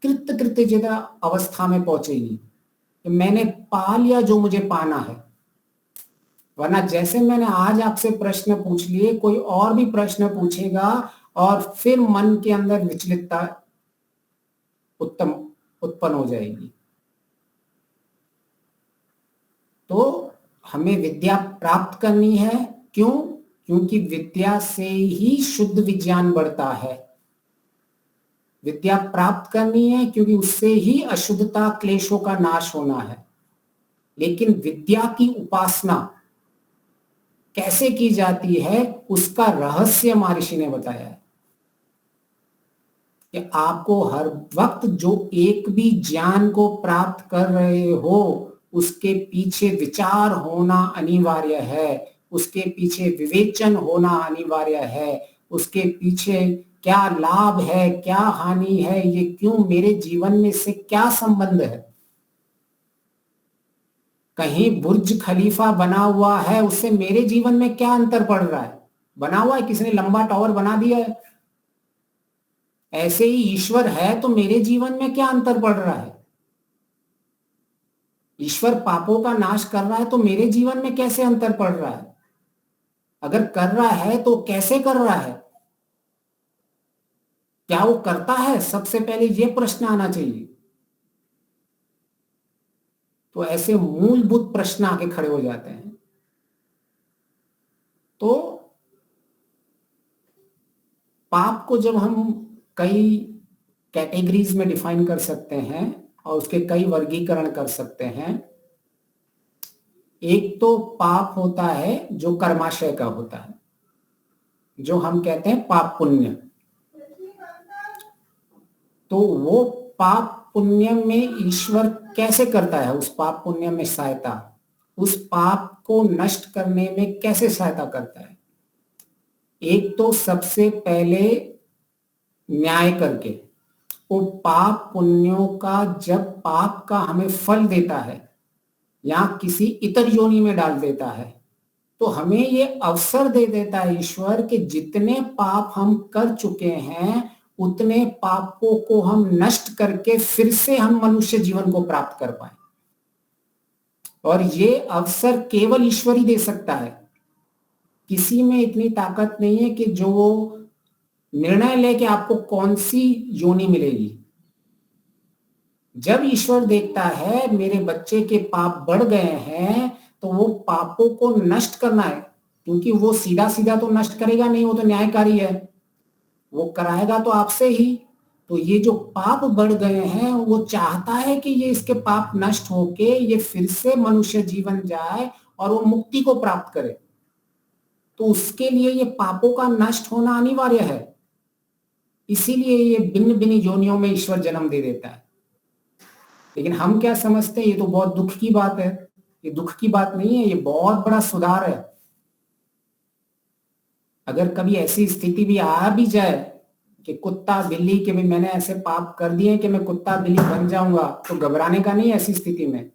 कृतकृत्यता अवस्था में पहुंचेगी कि मैंने पा लिया जो मुझे पाना है। वरना जैसे मैंने आज आपसे प्रश्न पूछ लिए, कोई और भी प्रश्न पूछेगा और फिर मन के अंदर विचलितता उत्पन्न हो जाएगी। तो हमें विद्या प्राप्त करनी है। क्यों? क्योंकि विद्या से ही शुद्ध विज्ञान बढ़ता है। विद्या प्राप्त करनी है क्योंकि उससे ही अशुद्धता, क्लेशों का नाश होना है। लेकिन विद्या की उपासना कैसे की जाती है उसका रहस्य महर्षि ने बताया है कि आपको हर वक्त जो एक भी ज्ञान को प्राप्त कर रहे हो उसके पीछे विचार होना अनिवार्य है, उसके पीछे विवेचन होना अनिवार्य है, उसके पीछे क्या लाभ है, क्या हानि है, ये क्यों मेरे जीवन में से क्या संबंध है। कहीं बुर्ज खलीफा बना हुआ है, उससे मेरे जीवन में क्या अंतर पड़ रहा है। बना हुआ है, किसी ने लंबा टावर बना दिया है। ऐसे ही ईश्वर है तो मेरे जीवन में क्या अंतर पड़ रहा है। ईश्वर पापों का नाश कर रहा है तो मेरे जीवन में कैसे अंतर पड़ रहा है। अगर कर रहा है तो कैसे कर रहा है, क्या वो करता है, सबसे पहले ये प्रश्न आना चाहिए। तो ऐसे मूलभूत प्रश्न आके खड़े हो जाते हैं। तो पाप को जब हम कई कैटेगरीज में डिफाइन कर सकते हैं और उसके कई वर्गीकरण कर सकते हैं। एक तो पाप होता है जो कर्माशय का होता है, जो हम कहते हैं पाप पुण्य। तो वो पाप पुण्य में ईश्वर कैसे करता है, उस पाप पुण्य में सहायता, उस पाप को नष्ट करने में कैसे सहायता करता है। एक तो सबसे पहले न्याय करके, वो पाप पुण्यों का जब पाप का हमें फल देता है या किसी इतर योनि में डाल देता है, तो हमें ये अवसर दे देता है ईश्वर कि जितने पाप हम कर चुके हैं उतने पापों को हम नष्ट करके फिर से हम मनुष्य जीवन को प्राप्त कर पाए। और ये अवसर केवल ईश्वर ही दे सकता है। किसी में इतनी ताकत नहीं है कि जो वो निर्णय ले कि आपको कौन सी योनि मिलेगी। जब ईश्वर देखता है मेरे बच्चे के पाप बढ़ गए हैं तो वो पापों को नष्ट करना है, क्योंकि वो सीधा सीधा तो नष्ट करेगा नहीं, वो तो न्यायकारी है, वो कराएगा तो आपसे ही। तो ये जो पाप बढ़ गए हैं वो चाहता है कि ये इसके पाप नष्ट होके ये फिर से मनुष्य जीवन जाए और वो मुक्ति को प्राप्त करे। तो उसके लिए ये पापों का नष्ट होना अनिवार्य है। इसीलिए ये भिन्न भिन्न योनियों में ईश्वर जन्म दे देता है। लेकिन हम क्या समझते हैं, ये तो बहुत दुख की बात है। ये दुख की बात नहीं है, ये बहुत बड़ा सुधार है। अगर कभी ऐसी स्थिति भी आ भी जाए कि कुत्ता बिल्ली के भी मैंने ऐसे पाप कर दिए कि मैं कुत्ता बिल्ली बन जाऊंगा, तो घबराने का नहीं। ऐसी स्थिति में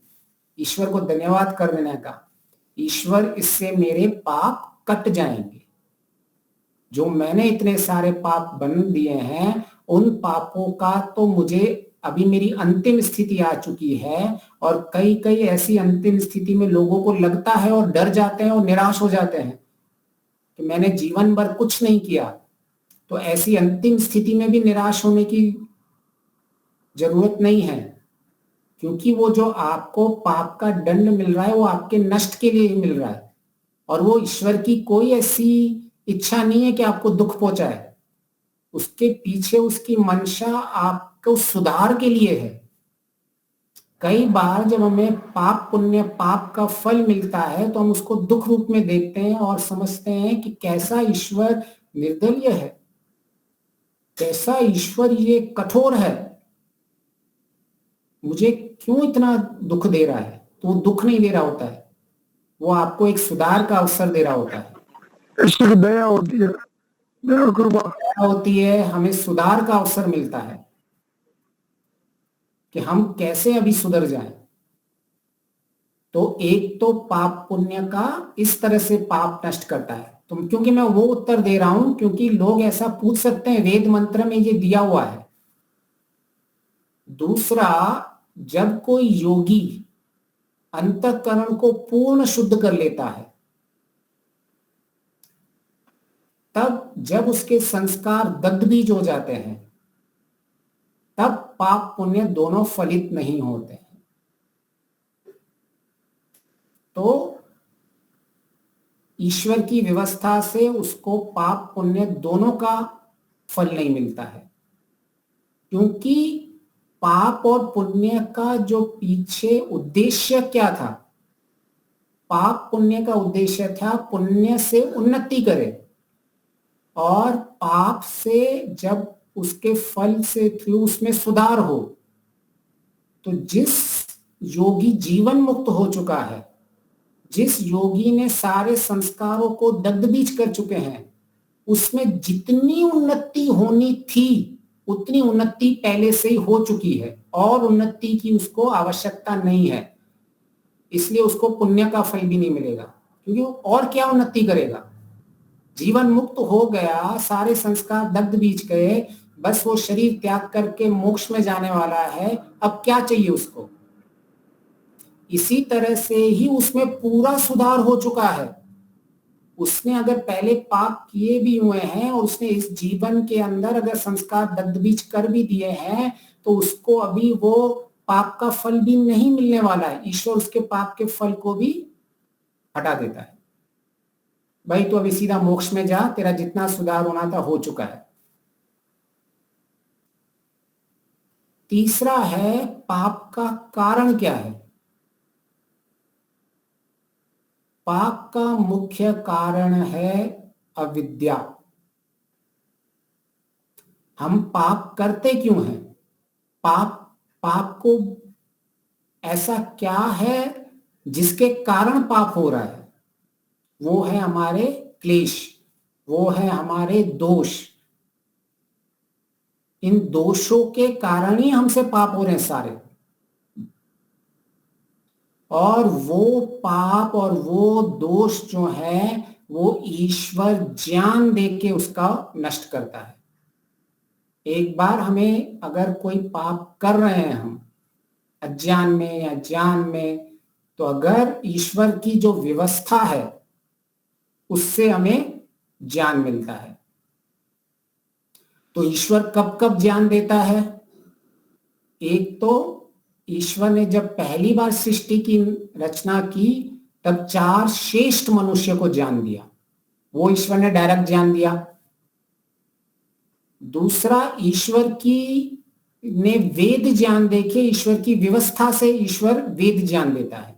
ईश्वर को धन्यवाद कर देने का, ईश्वर इससे मेरे पाप कट जाएंगे। जो मैंने इतने सारे पाप बन दिए हैं उन पापों का तो मुझे अभी मेरी अंतिम स्थिति आ चुकी है। और कई कई ऐसी अंतिम स्थिति में लोगों को लगता है और डर जाते हैं और निराश हो जाते हैं कि मैंने जीवन भर कुछ नहीं किया। तो ऐसी अंतिम स्थिति में भी निराश होने की जरूरत नहीं है, क्योंकि वो जो आपको पाप का दंड मिल रहा है वो आपके नष्ट के लिए ही मिल रहा है। और वो ईश्वर की कोई ऐसी इच्छा नहीं है कि आपको दुख पहुंचाए। उसके पीछे उसकी मंशा आपको सुधार के लिए है। कई बार जब हमें पाप पुण्य पाप का फल मिलता है तो हम उसको दुख रूप में देखते हैं और समझते हैं कि कैसा ईश्वर निर्दयी है, कैसा ईश्वर ये कठोर है, मुझे क्यों इतना दुख दे रहा है। तो वो दुख नहीं दे रहा होता है, वो आपको एक सुधार का अवसर दे रहा होता है। ईश्वर की दया होती है, दया कृपा होती है, हमें सुधार का अवसर मिलता है कि हम कैसे अभी सुधर जाएं। तो एक तो पाप पुण्य का इस तरह से पाप नष्ट करता है। तो क्योंकि मैं वो उत्तर दे रहा हूं क्योंकि लोग ऐसा पूछ सकते हैं, वेद मंत्र में ये दिया हुआ है। दूसरा, जब कोई योगी अंतःकरण को पूर्ण शुद्ध कर लेता है, तब जब उसके संस्कार दग्धबीज हो जाते हैं, तब पाप पुण्य दोनों फलित नहीं होते हैं। तो ईश्वर की व्यवस्था से उसको पाप पुण्य दोनों का फल नहीं मिलता है, क्योंकि पाप और पुण्य का जो पीछे उद्देश्य क्या था, पाप पुण्य का उद्देश्य था पुण्य से उन्नति करे और पाप से जब उसके फल से थ्रू उसमें सुधार हो। तो जिस योगी जीवन मुक्त हो चुका है, जिस योगी ने सारे संस्कारों को दग्धबीज कर चुके हैं, उसमें जितनी उन्नति होनी थी उतनी उन्नति पहले से ही हो चुकी है और उन्नति की उसको आवश्यकता नहीं है, इसलिए उसको पुण्य का फल भी नहीं मिलेगा, क्योंकि वो और क्या उन्नति करेगा। जीवन मुक्त हो गया, सारे संस्कार दग्ध बीच गए, बस वो शरीर त्याग करके मोक्ष में जाने वाला है, अब क्या चाहिए उसको। इसी तरह से ही उसमें पूरा सुधार हो चुका है। उसने अगर पहले पाप किए भी हुए हैं और उसने इस जीवन के अंदर अगर संस्कार दग्ध बीज कर भी दिए हैं, तो उसको अभी वो पाप का फल भी नहीं मिलने वाला है। ईश्वर उसके पाप के फल को भी हटा देता है। भाई तो अभी सीधा मोक्ष में जा, तेरा जितना सुधार होना था हो चुका है। तीसरा है पाप का कारण क्या है। पाप का मुख्य कारण है अविद्या। हम पाप करते क्यों हैं? पाप को ऐसा क्या है जिसके कारण पाप हो रहा है? वो है हमारे क्लेश, वो है हमारे दोष। इन दोषों के कारण ही हमसे पाप हो रहे हैं सारे। और वो पाप और वो दोष जो है वो ईश्वर ज्ञान देके उसका नष्ट करता है। एक बार हमें अगर कोई पाप कर रहे हैं हम अज्ञान में या ज्ञान में, तो अगर ईश्वर की जो व्यवस्था है उससे हमें ज्ञान मिलता है। तो ईश्वर कब कब ज्ञान देता है? एक तो ईश्वर ने जब पहली बार सृष्टि की रचना की तब 4 श्रेष्ठ मनुष्य को ज्ञान दिया, वो ईश्वर ने डायरेक्ट ज्ञान दिया। दूसरा, ईश्वर की ने वेद ज्ञान देके ईश्वर की व्यवस्था से ईश्वर वेद ज्ञान देता है।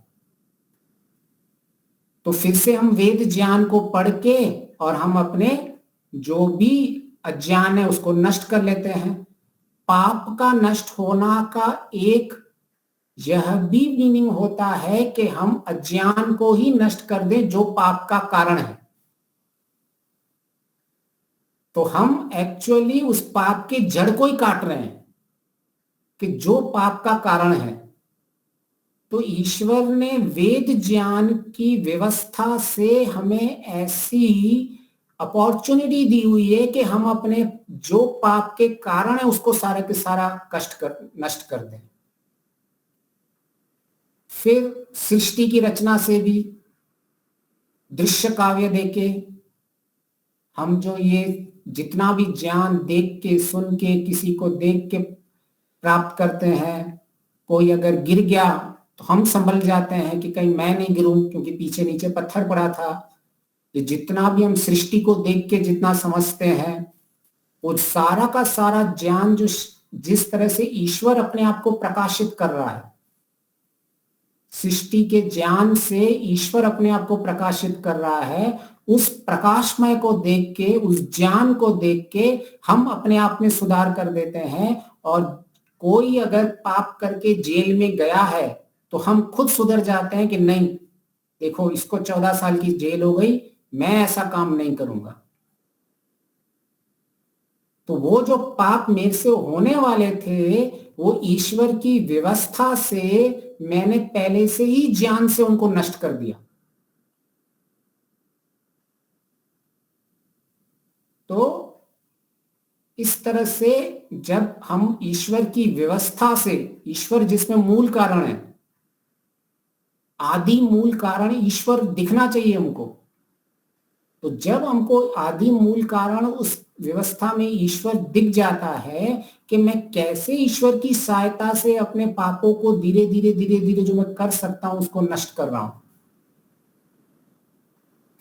तो फिर से हम वेद ज्ञान को पढ़ के और हम अपने जो भी अज्ञान है उसको नष्ट कर लेते हैं। पाप का नष्ट होना का एक यह भी मीनिंग होता है कि हम अज्ञान को ही नष्ट कर दें जो पाप का कारण है। तो हम एक्चुअली उस पाप के जड़ को ही काट रहे हैं कि जो पाप का कारण है। तो ईश्वर ने वेद ज्ञान की व्यवस्था से हमें ऐसी अपॉर्चुनिटी दी हुई है कि हम अपने जो पाप के कारण है उसको सारा के सारा नष्ट कर दें। फिर सृष्टि की रचना से भी दृश्य काव्य देके हम जो ये जितना भी ज्ञान देख के सुन के किसी को देख के प्राप्त करते हैं, कोई अगर गिर गया तो हम संभल जाते हैं कि कहीं मैं नहीं गिरूं क्योंकि पीछे नीचे पत्थर पड़ा था। ये जितना भी हम सृष्टि को देख के जितना समझते हैं वो सारा का सारा ज्ञान जो जिस तरह से ईश्वर अपने आप को प्रकाशित कर रहा है, सृष्टि के ज्ञान से ईश्वर अपने आप को प्रकाशित कर रहा है, उस प्रकाशमय को देख के उस ज्ञान को देख के हम अपने आप में सुधार कर देते हैं। और कोई अगर पाप करके जेल में गया है तो हम खुद सुधर जाते हैं कि नहीं देखो इसको 14 साल की जेल हो गई, मैं ऐसा काम नहीं करूंगा। तो वो जो पाप मेरे से होने वाले थे वो ईश्वर की व्यवस्था से मैंने पहले से ही ज्ञान से उनको नष्ट कर दिया। तो इस तरह से जब हम ईश्वर की व्यवस्था से, ईश्वर जिसमें मूल कारण है, आदि मूल कारण ईश्वर दिखना चाहिए हमको। तो जब हमको आदि मूल कारण उस व्यवस्था में ईश्वर दिख जाता है कि मैं कैसे ईश्वर की सहायता से अपने पापों को धीरे धीरे जो मैं कर सकता हूं उसको नष्ट कर रहा हूं।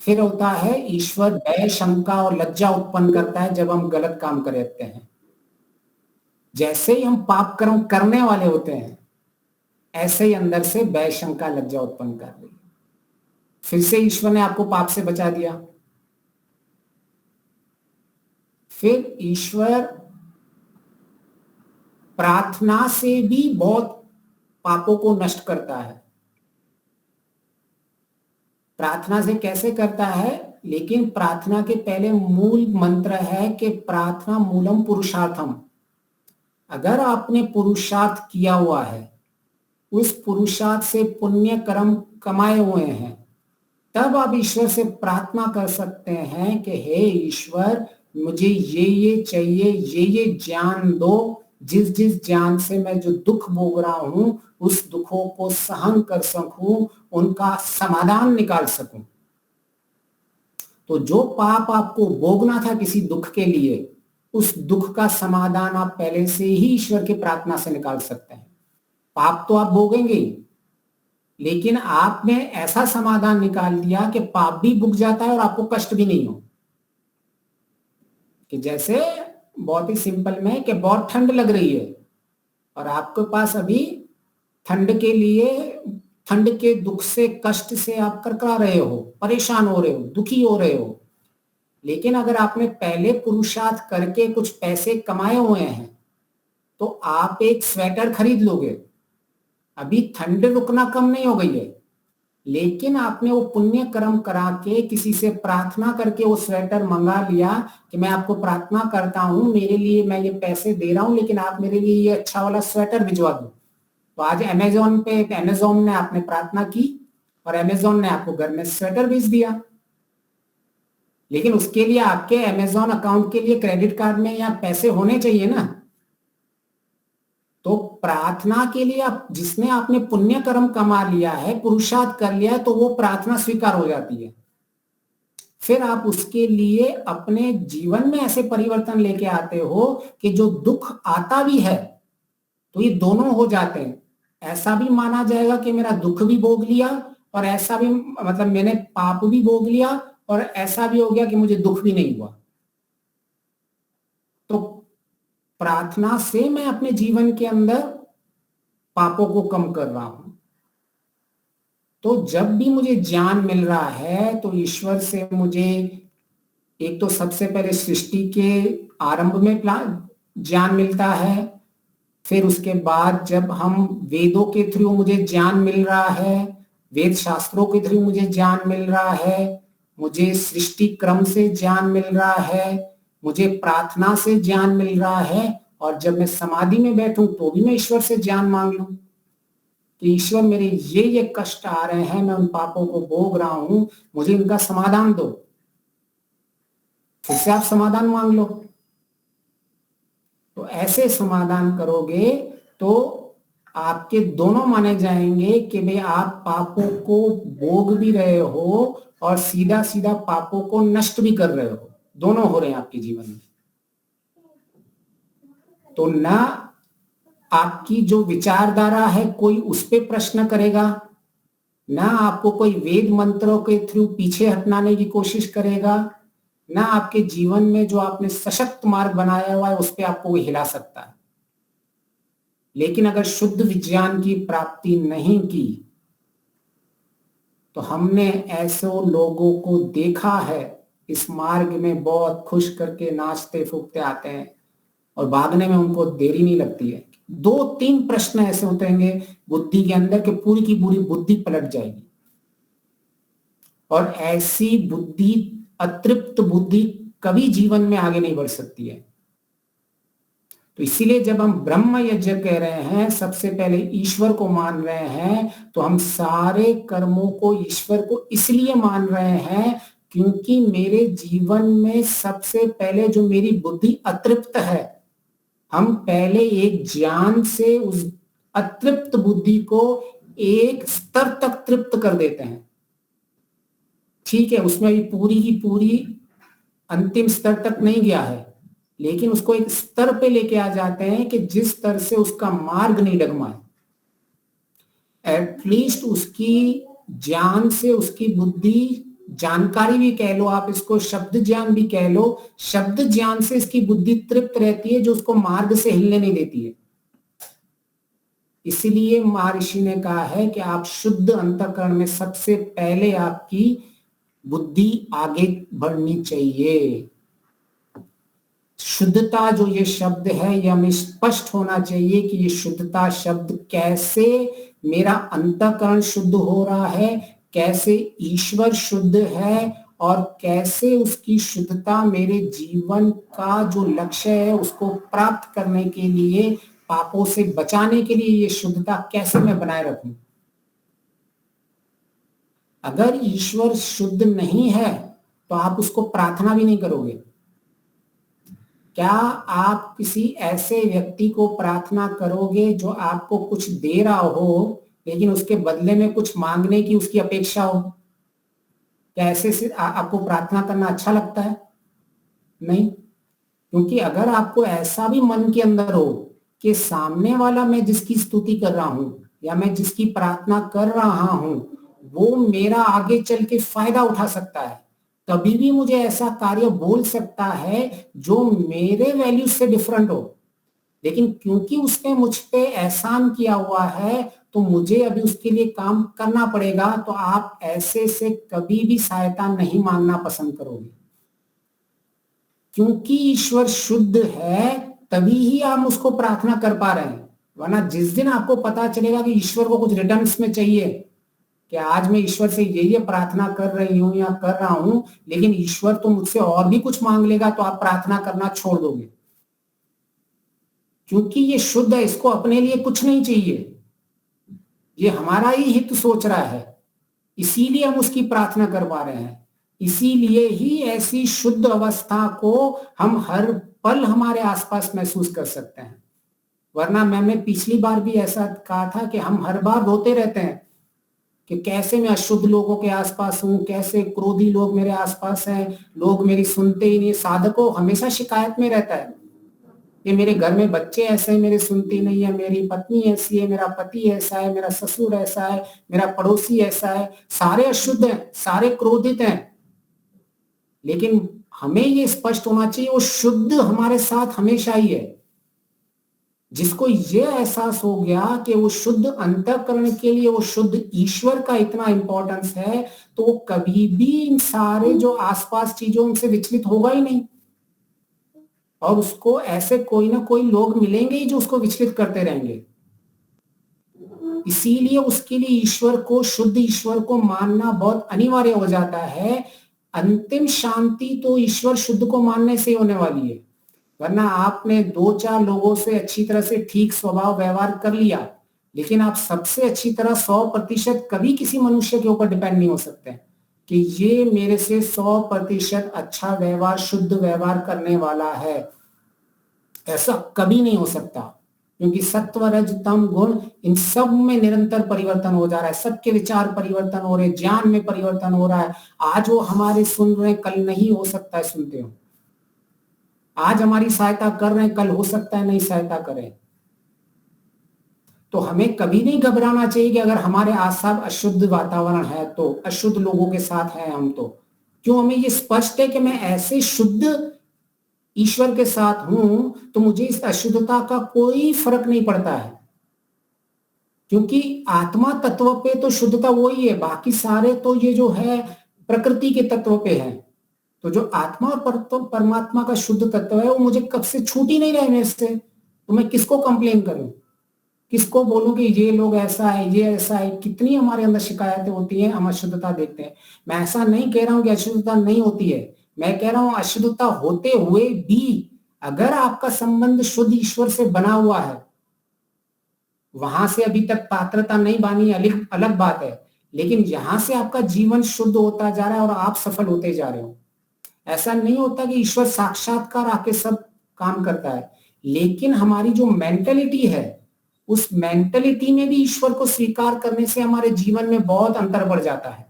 फिर होता है ईश्वर भय, शंका और लज्जा उत्पन्न करता है जब हम गलत काम करते हैं। जैसे ही हम पाप कर्म करने वाले होते हैं ऐसे ही अंदर से भय, शंका, लज्जा उत्पन्न कर रही है। फिर से ईश्वर ने आपको पाप से बचा दिया। फिर ईश्वर प्रार्थना से भी बहुत पापों को नष्ट करता है। प्रार्थना से कैसे करता है? लेकिन प्रार्थना के पहले मूल मंत्र है कि प्रार्थना मूलम पुरुषार्थम। अगर आपने पुरुषार्थ किया हुआ है, उस पुरुषार्थ से पुण्य कर्म कमाए हुए हैं, तब आप ईश्वर से प्रार्थना कर सकते हैं कि हे ईश्वर, मुझे ये चाहिए, ये ज्ञान दो, जिस ज्ञान से मैं जो दुख भोग रहा हूं उस दुखों को सहन कर सकूं, उनका समाधान निकाल सकूं। तो जो पाप आपको भोगना था किसी दुख के लिए, उस दुख का समाधान आप पहले से ही ईश्वर की प्रार्थना से निकाल सकते हैं। पाप तो आप भोगेंगे, लेकिन आपने ऐसा समाधान निकाल दिया कि पाप भी भुग जाता है और आपको कष्ट भी नहीं हो। कि जैसे बहुत ही सिंपल में कि बहुत ठंड लग रही है और आपके पास अभी ठंड के लिए, ठंड के दुख से, कष्ट से आप करका रहे हो, परेशान हो रहे हो, दुखी हो रहे हो। लेकिन अगर आपने पहले पुरुषार्थ करके कुछ पैसे कमाए हुए हैं तो आप एक स्वेटर खरीद लोगे। अभी ठंड रुकना कम नहीं हो गई है, लेकिन आपने वो पुण्य कर्म करा के किसी से प्रार्थना करके वो स्वेटर मंगा लिया कि मैं आपको प्रार्थना करता हूं, मेरे लिए मैं ये पैसे दे रहा हूं, लेकिन आप मेरे लिए ये अच्छा वाला स्वेटर भिजवा दो। तो आज अमेज़न ने आपने प्रार्थना की और अमेज़न ने आपको घर में स्वेटर भेज दिया। लेकिन उसके लिए आपके अमेज़न अकाउंट के लिए क्रेडिट कार्ड में या पैसे होने चाहिए ना। तो प्रार्थना के लिए आप, जिसने आपने पुण्य कर्म कमा लिया है, पुरुषार्थ कर लिया है, तो वो प्रार्थना स्वीकार हो जाती है। फिर आप उसके लिए अपने जीवन में ऐसे परिवर्तन लेके आते हो कि जो दुख आता भी है तो ये दोनों हो जाते हैं। ऐसा भी माना जाएगा कि मेरा दुख भी भोग लिया और ऐसा भी, मतलब मैंने पाप भी भोग लिया और ऐसा भी हो गया कि मुझे दुख भी नहीं हुआ। तो प्रार्थना से मैं अपने जीवन के अंदर पापों को कम कर रहा हूं। तो जब भी मुझे ज्ञान मिल रहा है तो ईश्वर से मुझे एक तो सबसे पहले सृष्टि के आरंभ में ज्ञान मिलता है, फिर उसके बाद जब हम वेदों के थ्रू मुझे ज्ञान मिल रहा है, वेद शास्त्रों के थ्रू मुझे ज्ञान मिल रहा है, मुझे सृष्टि क्रम से ज्ञान मिल रहा है, मुझे प्रार्थना से ज्ञान मिल रहा है, और जब मैं समाधि में बैठूं तो भी मैं ईश्वर से ज्ञान मांग लूं कि ईश्वर मेरे ये कष्ट आ रहे हैं, मैं उन पापों को भोग रहा हूं, मुझे इनका समाधान दो। फिर से आप समाधान मांग लो। तो ऐसे समाधान करोगे तो आपके दोनों माने जाएंगे कि भाई आप पापों को भोग भी रहे हो और सीधा सीधा पापों को नष्ट भी कर रहे हो। दोनों हो रहे हैं आपके जीवन में। तो ना आपकी जो विचारधारा है कोई उस पे प्रश्न करेगा, ना आपको कोई वेद मंत्रों के थ्रू पीछे हटाने की कोशिश करेगा, ना आपके जीवन में जो आपने सशक्त मार्ग बनाया हुआ है उस पे आपको कोई हिला सकता है। लेकिन अगर शुद्ध विज्ञान की प्राप्ति नहीं की, तो हमने ऐसे लोगों को देखा है इस मार्ग में बहुत खुश करके नाचते फूकते आते हैं और भागने में उनको देरी नहीं लगती है। 2-3 प्रश्न ऐसे उतरेंगे बुद्धि के अंदर कि पूरी की पूरी बुद्धि पलट जाएगी। और ऐसी बुद्धि, अतृप्त बुद्धि कभी जीवन में आगे नहीं बढ़ सकती है। तो इसीलिए जब हम ब्रह्म यज्ञ कह रहे हैं, सबसे पहले ईश्वर को मान रहे हैं, तो हम सारे कर्मों को ईश्वर को इसलिए मान रहे हैं क्योंकि मेरे जीवन में सबसे पहले जो मेरी बुद्धि अतृप्त है, हम पहले एक ज्ञान से उस अतृप्त बुद्धि को एक स्तर तक तृप्त कर देते हैं। ठीक है, उसमें भी पूरी की पूरी अंतिम स्तर तक नहीं गया है, लेकिन उसको एक स्तर पे लेके आ जाते हैं कि जिस स्तर से उसका मार्ग नहीं डगमाए। एटलीस्ट उसकी ज्ञान से उसकी बुद्धि, जानकारी भी कह लो आप इसको, शब्द ज्ञान भी कह लो, शब्द ज्ञान से इसकी बुद्धि तृप्त रहती है जो उसको मार्ग से हिलने नहीं देती है। इसीलिए महर्षि ने कहा है कि आप शुद्ध अंतःकरण में सबसे पहले आपकी बुद्धि आगे बढ़नी चाहिए। शुद्धता जो ये शब्द है, यह हमें स्पष्ट होना चाहिए कि ये शुद्धता शब्द कैसे मेरा अंतःकरण शुद्ध हो रहा है, कैसे ईश्वर शुद्ध है और कैसे उसकी शुद्धता मेरे जीवन का जो लक्ष्य है उसको प्राप्त करने के लिए, पापों से बचाने के लिए ये शुद्धता कैसे मैं बनाए रखूं। अगर ईश्वर शुद्ध नहीं है तो आप उसको प्रार्थना भी नहीं करोगे। क्या आप किसी ऐसे व्यक्ति को प्रार्थना करोगे जो आपको कुछ दे रहा हो लेकिन उसके बदले में कुछ मांगने की उसकी अपेक्षा हो? क्या ऐसे से आपको प्रार्थना करना अच्छा लगता है? नहीं। क्योंकि अगर आपको ऐसा भी मन के अंदर हो कि सामने वाला, मैं जिसकी स्तुति कर रहा हूं या मैं जिसकी प्रार्थना कर रहा हूं, वो मेरा आगे चल के फायदा उठा सकता है, कभी भी मुझे ऐसा कार्य बोल सकता है जो मेरे वैल्यूज से डिफरेंट हो, लेकिन क्योंकि उसने मुझ पे एहसान किया हुआ है तो मुझे अभी उसके लिए काम करना पड़ेगा, तो आप ऐसे से कभी भी सहायता नहीं मांगना पसंद करोगे। क्योंकि ईश्वर शुद्ध है तभी ही हम उसको प्रार्थना कर पा रहे हैं, वरना जिस दिन आपको पता चलेगा कि ईश्वर को कुछ रिटर्न में चाहिए कि आज मैं ईश्वर से ये प्रार्थना कर रही हूं या कर रहा हूं, लेकिन ईश्वर तो मुझसे और भी कुछ मांग लेगा, तो आप प्रार्थना करना छोड़ दोगे। क्योंकि ये शुद्ध है, इसको अपने लिए कुछ नहीं चाहिए, ये हमारा ही हित सोच रहा है, इसीलिए हम उसकी प्रार्थना कर पा रहे हैं। इसीलिए ही ऐसी शुद्ध अवस्था को हम हर पल हमारे आसपास महसूस कर सकते हैं। वरना मैंने पिछली बार भी ऐसा कहा था कि हम हर बार रोते रहते हैं कि कैसे मैं अशुद्ध लोगों के आसपास हूं, कैसे क्रोधी लोग मेरे आसपास हैं, लोग मेरी सुनते ही नहीं। साधकों हमेशा शिकायत में रहता है कि मेरे घर में बच्चे ऐसे हैं, मेरे सुनती नहीं है, मेरी पत्नी ऐसी है, मेरा पति ऐसा है, मेरा ससुर ऐसा है, मेरा पड़ोसी ऐसा है, सारे अशुद्ध हैं, सारे क्रोधित हैं। लेकिन हमें ये स्पष्ट होना चाहिए वो शुद्ध हमारे साथ हमेशा ही है। जिसको ये एहसास हो गया कि वो शुद्ध अंतःकरण के लिए वो शुद्ध ईश्वर का इतना इंपॉर्टेंस है, तो वो कभी भी इन सारे जो आसपास चीजों उनसे विचलित होगा ही नहीं, और उसको ऐसे कोई ना कोई लोग मिलेंगे ही जो उसको विचलित करते रहेंगे। इसीलिए उसके लिए ईश्वर को, शुद्ध ईश्वर को मानना बहुत अनिवार्य हो जाता है। अंतिम शांति तो ईश्वर शुद्ध को मानने से होने वाली है। वरना आपने 2-4 लोगों से अच्छी तरह से ठीक स्वभाव व्यवहार कर लिया, लेकिन आप सबसे अच्छी तरह 100% कभी किसी मनुष्य के ऊपर डिपेंड नहीं हो सकते कि ये मेरे से 100% अच्छा व्यवहार, शुद्ध व्यवहार करने वाला है। ऐसा कभी नहीं हो सकता, क्योंकि सत्व रज तम गुण इन सब में निरंतर परिवर्तन हो जा रहा है। सबके विचार परिवर्तन हो रहे हैं, ज्ञान में परिवर्तन हो रहा है। आज वो हमारे सुन रहे, कल नहीं हो सकता है सुनते हो। आज हमारी सहायता कर रहे हैं, कल हो सकता है नहीं सहायता करें। तो हमें कभी नहीं घबराना चाहिए कि अगर हमारे आसपास अशुद्ध वातावरण है, तो अशुद्ध लोगों के साथ हैं हम, तो क्यों हमें ये स्पष्ट है कि मैं ऐसे शुद्ध ईश्वर के साथ हूं तो मुझे इस अशुद्धता का कोई फर्क नहीं पड़ता है, क्योंकि आत्मा तत्व पे तो शुद्धता वही है, बाकी सारे तो ये जो है प्रकृति के तत्व पे है। तो जो आत्मा और परमात्मा का शुद्ध तत्व है वो मुझे कब से छूट ही नहीं रहे मेरे से, तो मैं किसको कंप्लेन करूं, किसको बोलूं कि ये लोग ऐसा है, ये ऐसा है। कितनी हमारे अंदर शिकायतें होती हैं, हम अशुद्धता देखते हैं। मैं ऐसा नहीं कह रहा हूं कि अशुद्धता नहीं होती है, मैं कह रहा हूं अशुद्धता होते हुए भी अगर आपका संबंध शुद्ध ईश्वर से बना हुआ है, वहां से अभी तक पात्रता नहीं बानी अलग बात है, लेकिन यहां से आपका जीवन शुद्ध होता जा रहा है और आप सफल होते जा रहे हो। ऐसा नहीं होता कि ईश्वर साक्षात्कार आके सब काम करता है, लेकिन हमारी जो मेंटेलिटी है, उस मेंटेलिटी में भी ईश्वर को स्वीकार करने से हमारे जीवन में बहुत अंतर बढ़ जाता है।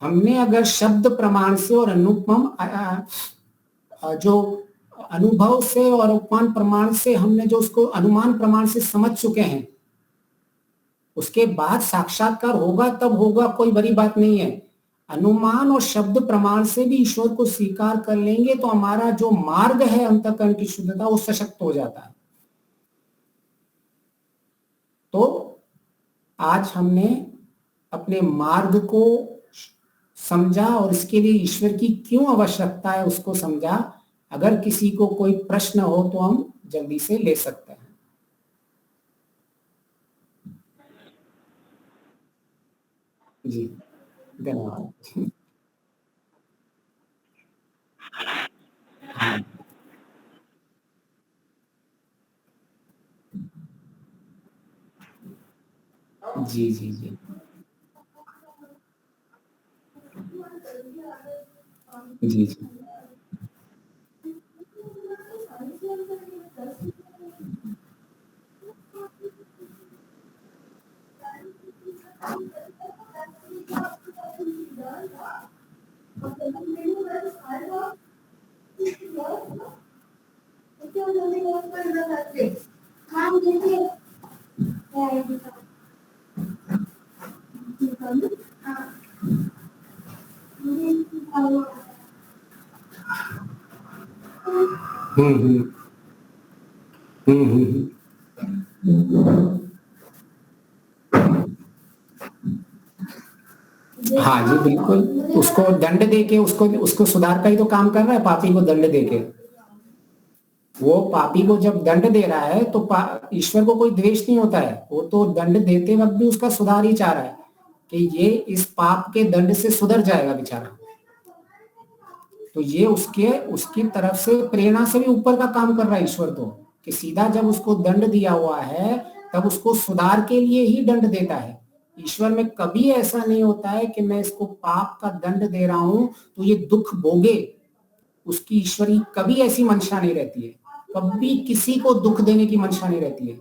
हमने अगर शब्द प्रमाण से और अनुपम जो अनुभव से और उपमान प्रमाण से हमने जो उसको अनुमान प्रमाण से समझ चुके हैं, उसके बाद साक्षात्कार होगा तब होगा, कोई बड़ी बात नहीं है। अनुमान और शब्द प्रमाण से भी ईश्वर को स्वीकार कर लेंगे तो हमारा जो मार्ग है अंतःकरण की शुद्धता वो सशक्त हो जाता है। तो आज हमने अपने मार्ग को समझा और इसके लिए ईश्वर की क्यों आवश्यकता है उसको समझा। अगर किसी को कोई प्रश्न हो तो हम जल्दी से ले सकते हैं। जी धन्यवाद। जी जी जी। जी जी। हम्म हम्म हम्म हाँ जी बिल्कुल, उसको दंड देके उसको उसको सुधार का ही तो काम कर रहा है, पापी को दंड देके। वो पापी को जब दंड दे रहा है तो ईश्वर को कोई द्वेष नहीं होता है, वो तो दंड देते वक्त भी उसका सुधार ही चाह रहा है कि ये इस पाप के दंड से सुधर जाएगा बेचारा। तो ये उसके उसकी तरफ से प्रेरणा से भी ऊपर का काम कर रहा है ईश्वर, तो कि सीधा जब उसको दंड दिया हुआ है तब उसको सुधार के लिए ही दंड देता है। ईश्वर में कभी ऐसा नहीं होता है कि मैं इसको पाप का दंड दे रहा हूं तो ये दुख भोगे, उसकी ईश्वरी कभी ऐसी मंशा नहीं रहती है, कभी किसी को दुख देने की मंशा नहीं रहती है।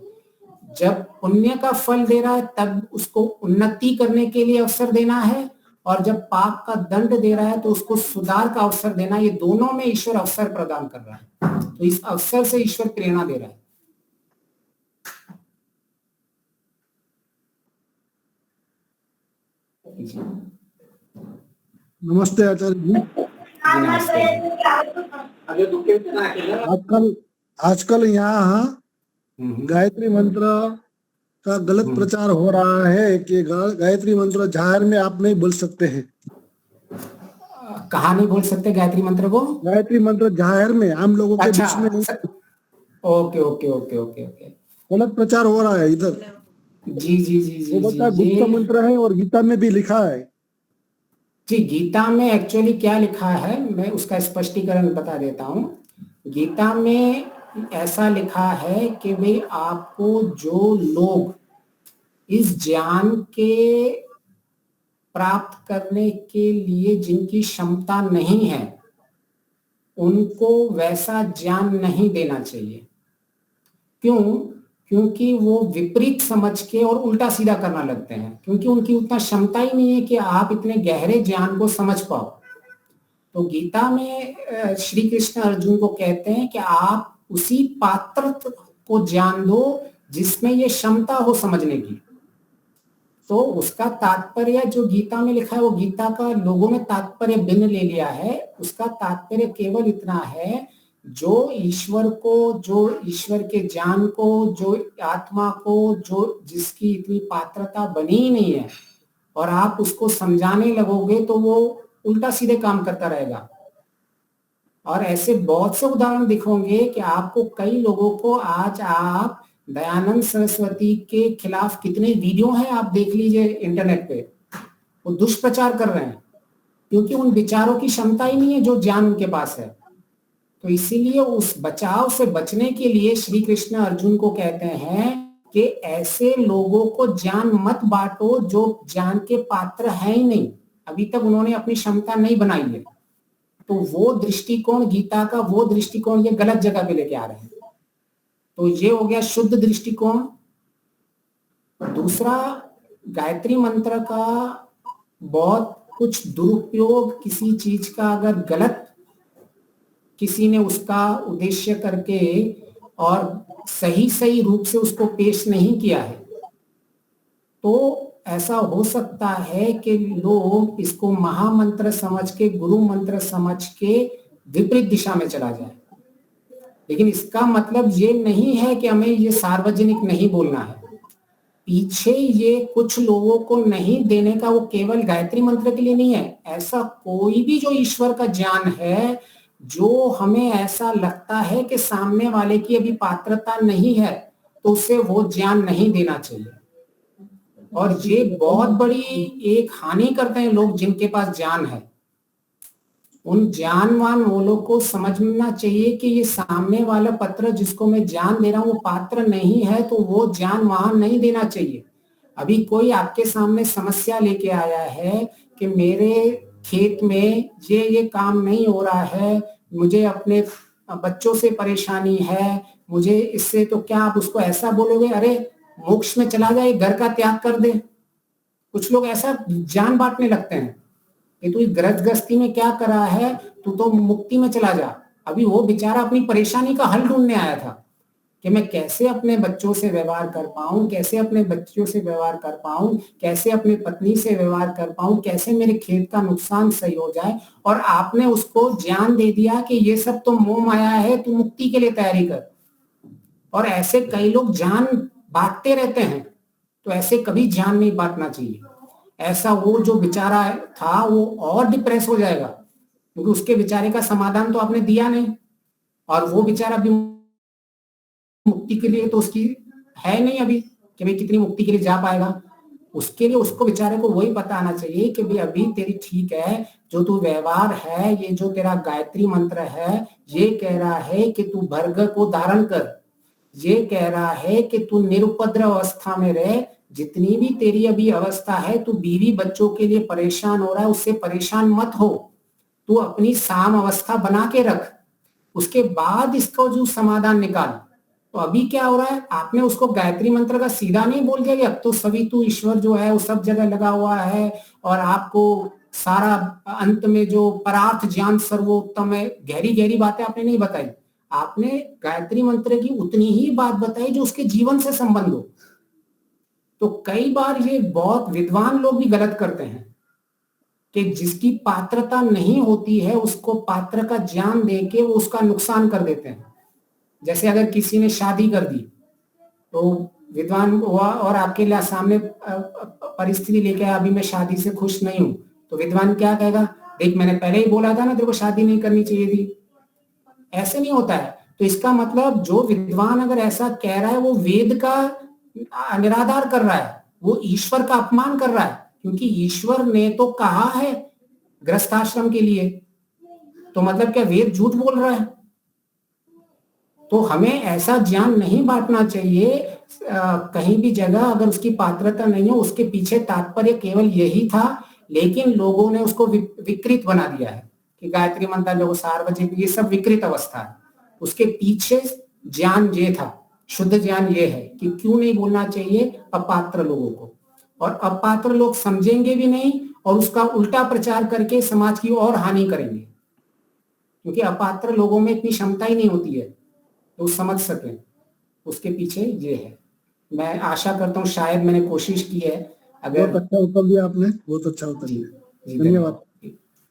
जब पुण्य का फल दे रहा है तब उसको उन्नति करने के लिए अवसर देना है, और जब पाप का दंड दे रहा है तो उसको सुधार का अवसर देना, ये दोनों में ईश्वर अवसर प्रदान कर रहा है। तो इस अवसर से ईश्वर प्रेरणा दे रहा है। नमस्ते आचार्य जी। आजकल यहाँ गायत्री मंत्र का गलत प्रचार हो रहा है कि गायत्री मंत्र जाहिर में आप नहीं बोल सकते हैं। कहाँ नहीं बोल सकते गायत्री मंत्र को? गायत्री मंत्र जाहिर में आम लोगों के बीच में नहीं। Okay okay okay okay okay, गलत प्रचार हो रहा है इधर। जी जी जी जी, वो बता गुप्त मंत्र है और गीता में भी लिखा है। जी, गीता में एक्चुअली क्या लिखा है मैं उसका स्पष्टीकरण बता देता हूँ। गीता में ऐसा लिखा है कि भाई आपको जो लोग इस ज्ञान के प्राप्त करने के लिए जिनकी क्षमता नहीं है उनको वैसा ज्ञान नहीं देना चाहिए। क्यों? क्योंकि वो विपरीत समझ के और उल्टा सीधा करना लगते हैं, क्योंकि उनकी उतना क्षमता ही नहीं है कि आप इतने गहरे ज्ञान को समझ पाओ। तो गीता में श्री कृष्ण अर्जुन को कहते हैं कि आप उसी पात्र को ज्ञान दो जिसमें ये क्षमता हो समझने की। तो उसका तात्पर्य जो गीता में लिखा है वो गीता का लोगों ने तात्पर्य भिन्न ले लिया है। उसका तात्पर्य केवल इतना है, जो ईश्वर को, जो ईश्वर के ज्ञान को, जो आत्मा को, जो जिसकी इतनी पात्रता बनी ही नहीं है और आप उसको समझाने लगोगे तो वो उल्टा सीधे काम करता रहेगा। और ऐसे बहुत से उदाहरण दिखोगे कि आपको कई लोगों को, आज आप दयानंद सरस्वती के खिलाफ कितने वीडियो हैं आप देख लीजिए इंटरनेट पे, वो दुष्प्रचार कर रहे हैं क्योंकि उन विचारों की क्षमता ही नहीं है जो ज्ञान उनके पास है। तो इसीलिए उस बचाव से बचने के लिए श्री कृष्ण अर्जुन को कहते हैं कि ऐसे लोगों को ज्ञान मत बांटो जो ज्ञान के पात्र है ही नहीं, अभी तक उन्होंने अपनी क्षमता नहीं बनाई है। तो वो दृष्टिकोण, गीता का वो दृष्टिकोण ये गलत जगह पे लेके आ रहे हैं। तो ये हो गया शुद्ध दृष्टिकोण। दूसरा, गायत्री मंत्र का बहुत कुछ दुरुपयोग, किसी चीज का अगर गलत किसी ने उसका उद्देश्य करके और सही सही रूप से उसको पेश नहीं किया है तो ऐसा हो सकता है कि लोग इसको महामंत्र समझ के, गुरु मंत्र समझ के विपरीत दिशा में चला जाए। लेकिन इसका मतलब ये नहीं है कि हमें ये सार्वजनिक नहीं बोलना है। पीछे ये कुछ लोगों को नहीं देने का वो केवल गायत्री मंत्र के लिए नहीं है। ऐसा कोई भी जो ईश्वर का ज्ञान है, जो हमें ऐसा लगता है कि सामने वाले की अभी पात्रता नहीं है, तो उसे वो ज्ञान नहीं देना चाहिए। और ये बहुत बड़ी एक हानि करते हैं लोग जिनके पास ज्ञान है। उन ज्ञानवान वालों को समझना चाहिए कि ये सामने वाला पत्र जिसको मैं ज्ञान दे रहा हूं वो पात्र नहीं है, तो वो ज्ञान वहां नहीं देना चाहिए। अभी कोई आपके सामने समस्या लेके आया है कि मेरे खेत में ये काम नहीं हो रहा है, मुझे अपने बच्चों से परेशानी है, मुझे इससे, तो क्या आप उसको ऐसा बोलोगे अरे मोक्ष में चला जाए, घर का त्याग कर दे? कुछ लोग ऐसा जान बांटने लगते हैं कि तू ग्रज गृहस्थी में क्या कर रहा है, तू तो मुक्ति में चला जा। अभी वो बेचारा अपनी परेशानी का हल ढूंढने आया था कि मैं कैसे अपने बच्चों से व्यवहार कर पाऊं, कैसे अपने बच्चों से व्यवहार कर पाऊं, कैसे अपनी पत्नी से व्यवहार कर पाऊं, कैसे मेरे खेत का नुकसान सही हो जाए। और आपने उसको ज्ञान दे दिया कि ये सब तो मोह माया है, तू मुक्ति के लिए तैयारी कर। और ऐसे कई लोग जान बांटते रहते हैं, तो ऐसे कभी जान नहीं बांटना चाहिए। ऐसा वो जो बेचारा था वो और डिप्रेस हो जाएगा, क्योंकि उसके बेचारे का समाधान तो आपने दिया नहीं, और वो बेचारा भी मुक्ति के लिए तो उसकी है नहीं अभी कि भाई कितनी मुक्ति के लिए जा पाएगा। उसके लिए उसको बेचारे को वही पता आना चाहिए कि भाई अभी तेरी ठीक है, जो तू व्यवहार है, ये जो तेरा गायत्री मंत्र है, ये कह रहा है कि तू भर्ग को धारण कर, ये कह रहा है कि तू निरुपद्रव अवस्था में रहे। जितनी भी तेरी अभी अवस्था है, तू बीवी बच्चों के लिए परेशान हो रहा है, उससे परेशान मत हो, तू अपनी साम अवस्था बना के रख, उसके बाद इसका जो समाधान निकाल। तो अभी क्या हो रहा है, आपने उसको गायत्री मंत्र का सीधा नहीं बोल दिया कि अब तो सवितु ईश्वर जो है वो सब जगह लगा हुआ है, और आपको सारा अंत में जो परार्थ ज्ञान सर्वोत्तम है, गहरी गहरी बातें आपने नहीं बताई। आपने गायत्री मंत्र की उतनी ही बात बताई जो उसके जीवन से संबंध हो। तो कई बार ये बहुत विद्वान लोग भी गलत करते हैं कि जिसकी पात्रता नहीं होती है उसको पात्र का ज्ञान देके वो उसका नुकसान कर देते हैं। जैसे अगर किसी ने शादी कर दी तो विद्वान हुआ और आपके लिए सामने परिस्थिति लेके आया, अभी मैं शादी से खुश नहीं हूं, तो विद्वान क्या कहेगा, देख मैंने पहले ही बोला था ना तेरे को शादी नहीं करनी चाहिए थी। ऐसे नहीं होता है। तो इसका मतलब जो विद्वान अगर ऐसा कह रहा है वो वेद का निराधार कर रहा है, वो ईश्वर का अपमान कर रहा है, क्योंकि ईश्वर ने तो कहा है गृहस्थाश्रम के लिए, तो मतलब क्या वेद झूठ बोल रहा है? तो हमें ऐसा ज्ञान नहीं बांटना चाहिए कहीं भी जगह, अगर उसकी पात्रता नहीं हो, उसके पीछे तात्पर्य केवल यही था, लेकिन लोगों ने उसको विकृत बना दिया है कि गायत्री मंत्र जो सार्वजनिक, ये सब विकृत अवस्था है। उसके पीछे ज्ञान ये था, शुद्ध ज्ञान ये है कि क्यों नहीं बोलना चाहिए अपात्र लोगों को, और अपात्र लोग समझेंगे भी नहीं और उसका उल्टा प्रचार करके समाज की और हानि करेंगे, क्योंकि अपात्र लोगों में इतनी क्षमता ही नहीं होती है तो समझ सकें। उसके पीछे ये है। मैं आशा करता हूँ शायद मैंने कोशिश की है। अगर बहुत अच्छा उत्तर दिया आपने, बहुत अच्छा उत्तर दिया, धन्यवाद।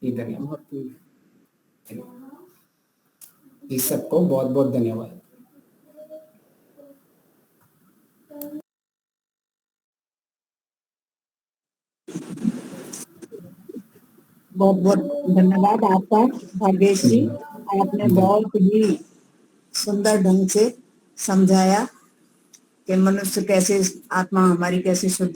धन्यवाद जी, सबको बहुत बहुत धन्यवाद। बहुत बहुत धन्यवाद आपका भाग्येश जी, आपने बहुत ही सुंदर ढंग से समझाया कि मनुष्य कैसे, आत्मा हमारी कैसे शुद्ध